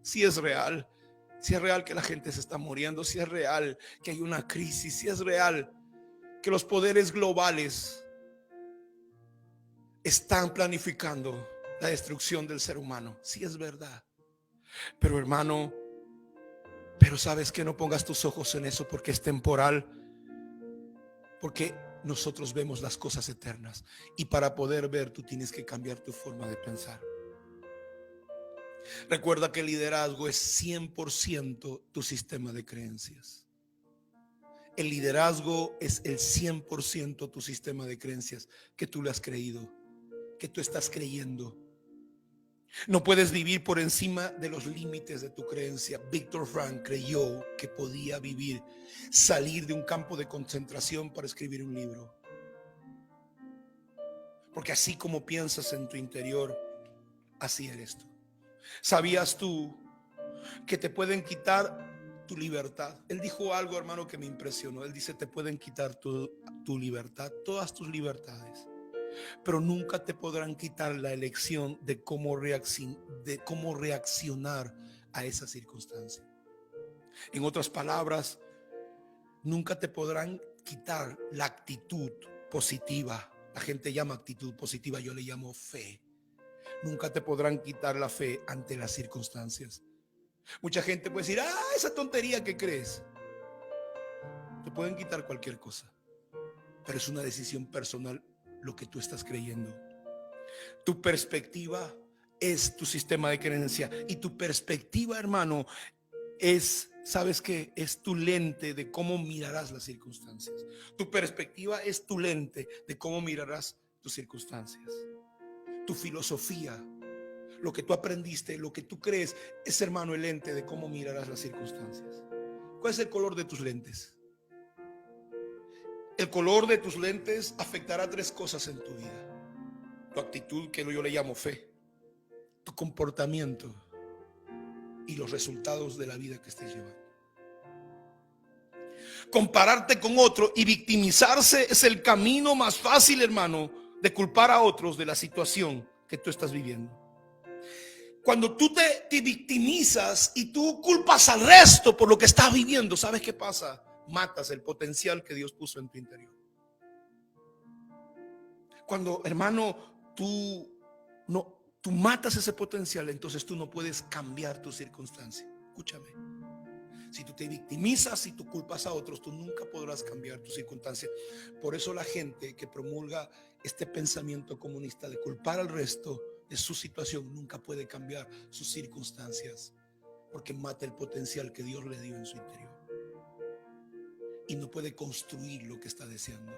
Si es real, si es real que la gente se está muriendo, si es real que hay una crisis, si es real que los poderes globales están planificando la destrucción del ser humano, si es verdad. Pero hermano, pero sabes que no pongas tus ojos en eso, porque es temporal, porque nosotros vemos las cosas eternas. Y para poder ver, tú tienes que cambiar tu forma de pensar. Recuerda que el liderazgo es 100% tu sistema de creencias. El liderazgo es el 100% tu sistema de creencias que tú le has creído, que tú estás creyendo. No puedes vivir por encima de los límites de tu creencia. Víctor Frank creyó que podía vivir, salir de un campo de concentración para escribir un libro. Porque así como piensas en tu interior, así eres tú. ¿Sabías tú que te pueden quitar tu libertad? Él dijo algo, hermano, que me impresionó. Él dice, te pueden quitar tu libertad, todas tus libertades, pero nunca te podrán quitar la elección de cómo reaccionar a esa circunstancia. En otras palabras, nunca te podrán quitar la actitud positiva. La gente llama actitud positiva, yo le llamo fe. Nunca te podrán quitar la fe ante las circunstancias. Mucha gente puede decir, esa tontería que crees. Te pueden quitar cualquier cosa, pero es una decisión personal lo que tú estás creyendo. Tu perspectiva es tu sistema de creencia, y tu perspectiva, hermano, es, ¿sabes qué? Es tu lente de cómo mirarás las circunstancias. Tu perspectiva es tu lente de cómo mirarás tus circunstancias. Tu filosofía, lo que tú aprendiste, lo que tú crees, es, hermano, el lente de cómo mirarás las circunstancias. ¿Cuál es el color de tus lentes? El color de tus lentes afectará 3 cosas en tu vida: tu actitud, que yo le llamo fe, tu comportamiento y los resultados de la vida que estés llevando. Compararte con otro y victimizarse es el camino más fácil, hermano, de culpar a otros de la situación que tú estás viviendo. Cuando tú te victimizas y tú culpas al resto por lo que estás viviendo, ¿sabes qué pasa? Matas el potencial que Dios puso en tu interior. Cuando, hermano, tú matas ese potencial, entonces tú no puedes cambiar tu circunstancia. Escúchame. Si tú te victimizas y tú culpas a otros, tú nunca podrás cambiar tu circunstancia. Por eso la gente que promulga este pensamiento comunista de culpar al resto de su situación nunca puede cambiar sus circunstancias, porque mata el potencial que Dios le dio en su interior y no puede construir lo que está deseando.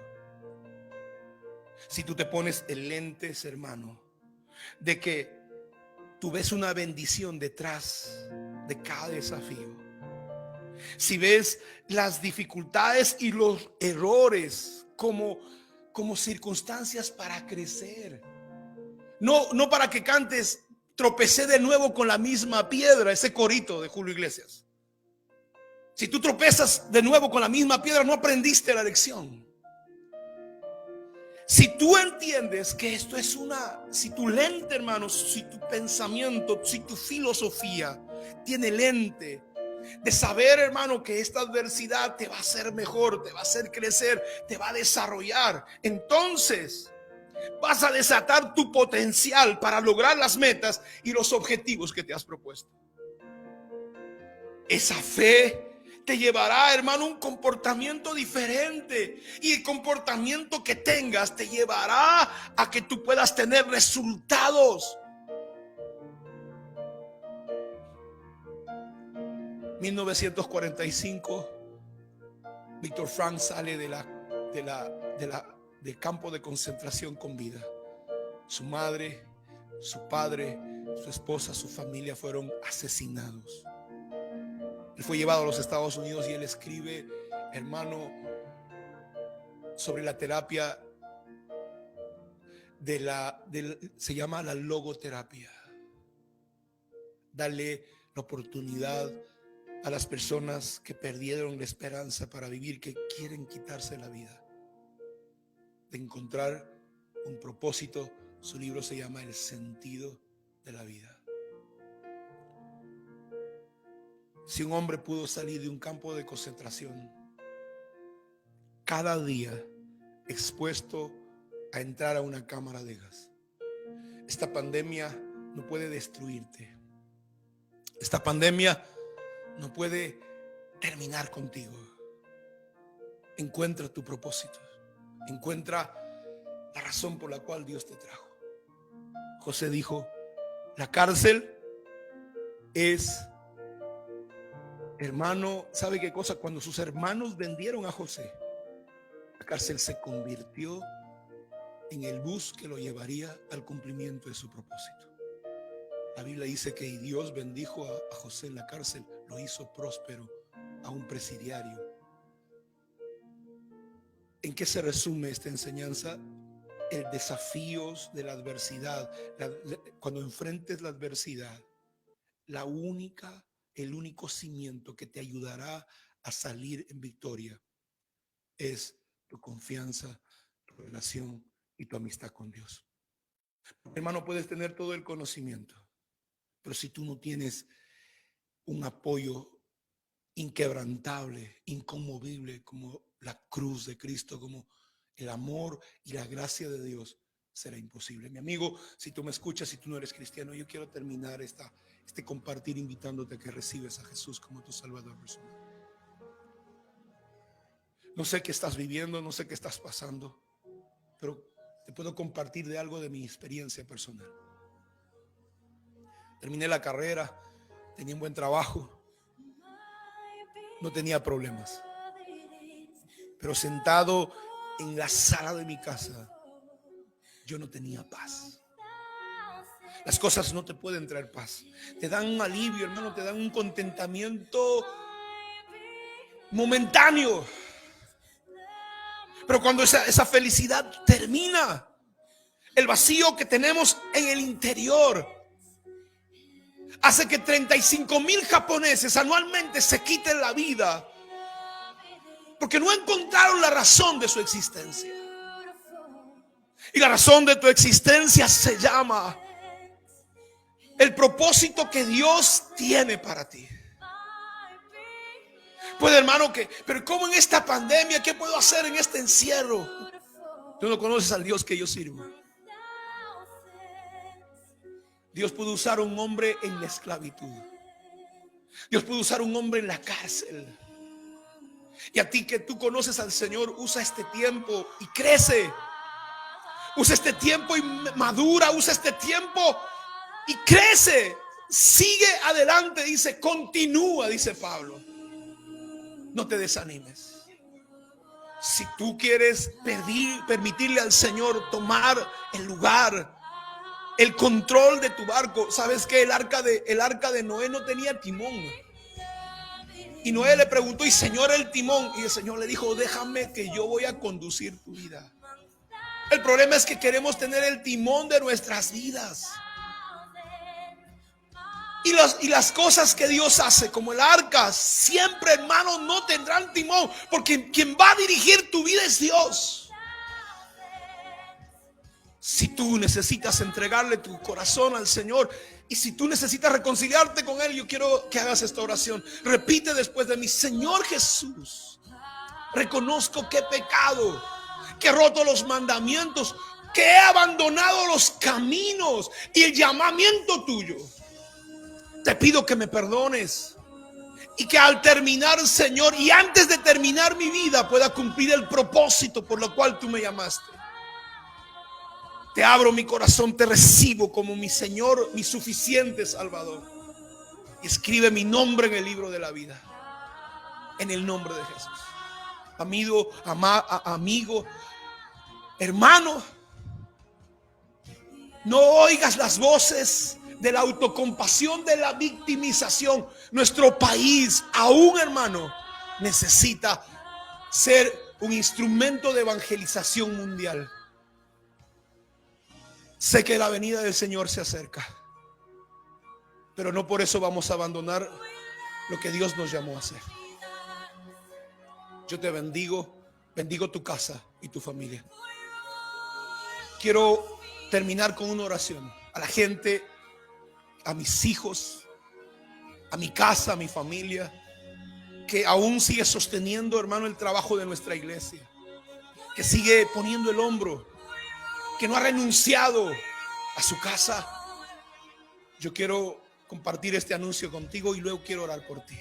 Si tú te pones el lentes, hermano, de que tú ves una bendición detrás de cada desafío, si ves las dificultades y los errores como como circunstancias para crecer. No para que cantes tropecé de nuevo con la misma piedra, ese corito de Julio Iglesias. Si tú tropezas de nuevo con la misma piedra, no aprendiste la lección. Si tú entiendes que esto es si tu lente, hermanos, si tu pensamiento, si tu filosofía tiene lente de saber, hermano, que esta adversidad te va a hacer mejor, te va a hacer crecer, te va a desarrollar, entonces vas a desatar tu potencial para lograr las metas y los objetivos que te has propuesto. Esa fe te llevará, hermano, a un comportamiento diferente, y el comportamiento que tengas te llevará a que tú puedas tener resultados. 1945, Víctor Frank sale del campo de concentración con vida. Su madre, su padre, su esposa, su familia fueron asesinados. Él fue llevado a los Estados Unidos y él escribe, hermano, sobre la terapia se llama la logoterapia. Darle la oportunidad a las personas que perdieron la esperanza para vivir, que quieren quitarse la vida, de encontrar un propósito. Su libro se llama El sentido de la vida. Si un hombre pudo salir de un campo de concentración cada día expuesto a entrar a una cámara de gas, esta pandemia no puede destruirte. Esta pandemia no puede terminar contigo. Encuentra tu propósito. Encuentra la razón por la cual Dios te trajo. José dijo, la cárcel es, hermano, ¿sabe qué cosa? Cuando sus hermanos vendieron a José, la cárcel se convirtió en el bus que lo llevaría al cumplimiento de su propósito. La Biblia dice que Dios bendijo a José en la cárcel, lo hizo próspero a un presidiario. ¿En qué se resume esta enseñanza? El desafío de la adversidad. Cuando enfrentes la adversidad, el único cimiento que te ayudará a salir en victoria es tu confianza, tu relación y tu amistad con Dios. Hermano, puedes tener todo el conocimiento, pero si tú no tienes un apoyo inquebrantable, inconmovible, como la cruz de Cristo, como el amor y la gracia de Dios, será imposible. Mi amigo, si tú me escuchas, si tú no eres cristiano, yo quiero terminar este compartir invitándote a que recibes a Jesús como tu Salvador personal. No sé qué estás viviendo, no sé qué estás pasando, pero te puedo compartir de algo de mi experiencia personal. Terminé la carrera, tenía un buen trabajo, no tenía problemas, pero sentado en la sala de mi casa, yo no tenía paz. Las cosas no te pueden traer paz, te dan un alivio, hermano, te dan un contentamiento momentáneo, pero cuando esa felicidad termina, el vacío que tenemos en el interior hace que 35,000 japoneses anualmente se quiten la vida porque no encontraron la razón de su existencia. Y la razón de tu existencia se llama el propósito que Dios tiene para ti. Pues hermano, pero ¿cómo en esta pandemia? ¿Qué puedo hacer en este encierro? Tú no conoces al Dios que yo sirvo. Dios pudo usar un hombre en la esclavitud. Dios pudo usar un hombre en la cárcel. Y a ti que tú conoces al Señor, usa este tiempo y crece. Usa este tiempo y madura. Usa este tiempo y crece. Sigue adelante, dice, continúa, dice Pablo. No te desanimes. Si tú quieres permitirle al Señor tomar el lugar, el control de tu barco, sabes que el arca de Noé no tenía timón. Y Noé le preguntó, y Señor, el timón. Y el Señor le dijo, déjame que yo voy a conducir tu vida. El problema es que queremos tener el timón de nuestras vidas. Y las cosas que Dios hace, como el arca, siempre, hermano, no tendrán timón, porque quien va a dirigir tu vida es Dios. Si tú necesitas entregarle tu corazón al Señor, y si tú necesitas reconciliarte con Él, yo quiero que hagas esta oración. Repite después de mí: Señor Jesús, reconozco que he pecado, que he roto los mandamientos, que he abandonado los caminos y el llamamiento tuyo. Te pido que me perdones y que al terminar, Señor, y antes de terminar mi vida, pueda cumplir el propósito por lo cual tú me llamaste. Te abro mi corazón, te recibo como mi Señor, mi suficiente Salvador. Y escribe mi nombre en el libro de la vida, en el nombre de Jesús. Amigo, hermano, no oigas las voces de la autocompasión, de la victimización. Nuestro país, aún, hermano, necesita ser un instrumento de evangelización mundial. Sé que la venida del Señor se acerca, pero no por eso vamos a abandonar lo que Dios nos llamó a hacer. Yo te bendigo tu casa y tu familia. Quiero terminar con una oración a la gente, a mis hijos, a mi casa, a mi familia, que aún sigue sosteniendo, hermano, el trabajo de nuestra iglesia, que sigue poniendo el hombro, que no ha renunciado a su casa. Yo quiero compartir este anuncio contigo y luego quiero orar por ti.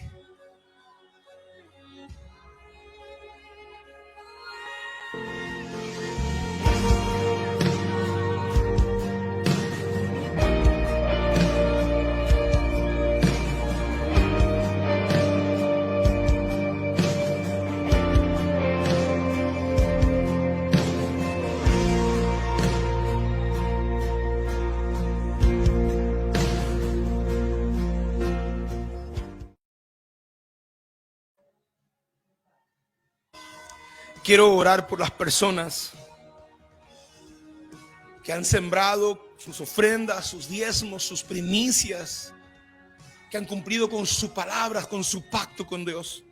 Quiero orar por las personas que han sembrado sus ofrendas, sus diezmos, sus primicias, que han cumplido con su palabra, con su pacto con Dios.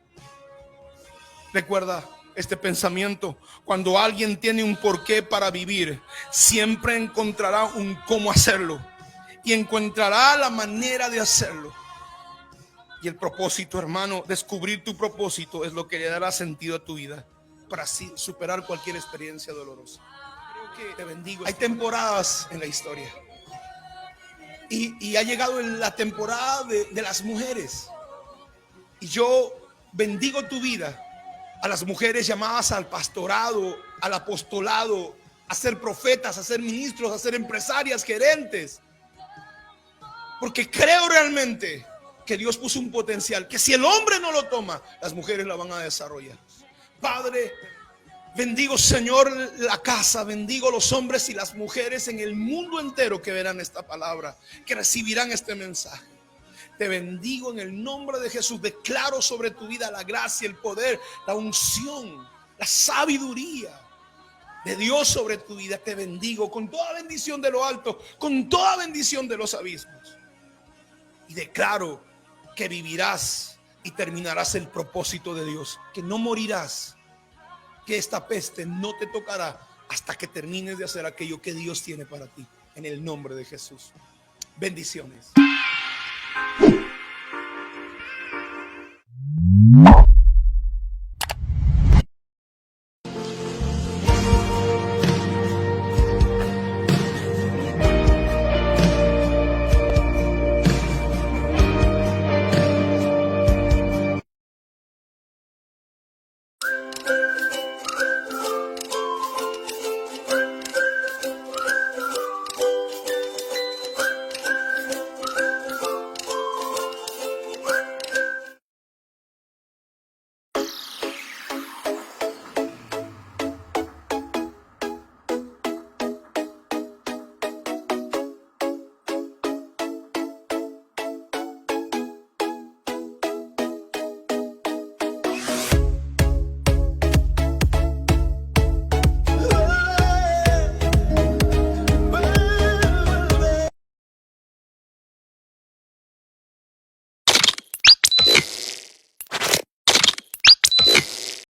Recuerda este pensamiento: cuando alguien tiene un porqué para vivir, siempre encontrará un cómo hacerlo y encontrará la manera de hacerlo. Y el propósito, hermano, descubrir tu propósito es lo que le dará sentido a tu vida, para así superar cualquier experiencia dolorosa. Creo que te bendigo. Hay temporadas en la historia y ha llegado la temporada de las mujeres, y yo bendigo tu vida, a las mujeres llamadas al pastorado, al apostolado, a ser profetas, a ser ministros, a ser empresarias, gerentes, porque creo realmente que Dios puso un potencial que si el hombre no lo toma, las mujeres la van a desarrollar. Padre, bendigo, Señor, la casa, bendigo los hombres y las mujeres en el mundo entero que verán esta palabra, que recibirán este mensaje. Te bendigo en el nombre de Jesús. Declaro sobre tu vida la gracia, el poder, la unción, la sabiduría de Dios sobre tu vida. Te bendigo con toda bendición de lo alto, con toda bendición de los abismos. Y declaro que vivirás y terminarás el propósito de Dios, que no morirás, que esta peste no te tocará hasta que termines de hacer aquello que Dios tiene para ti, en el nombre de Jesús. Bendiciones.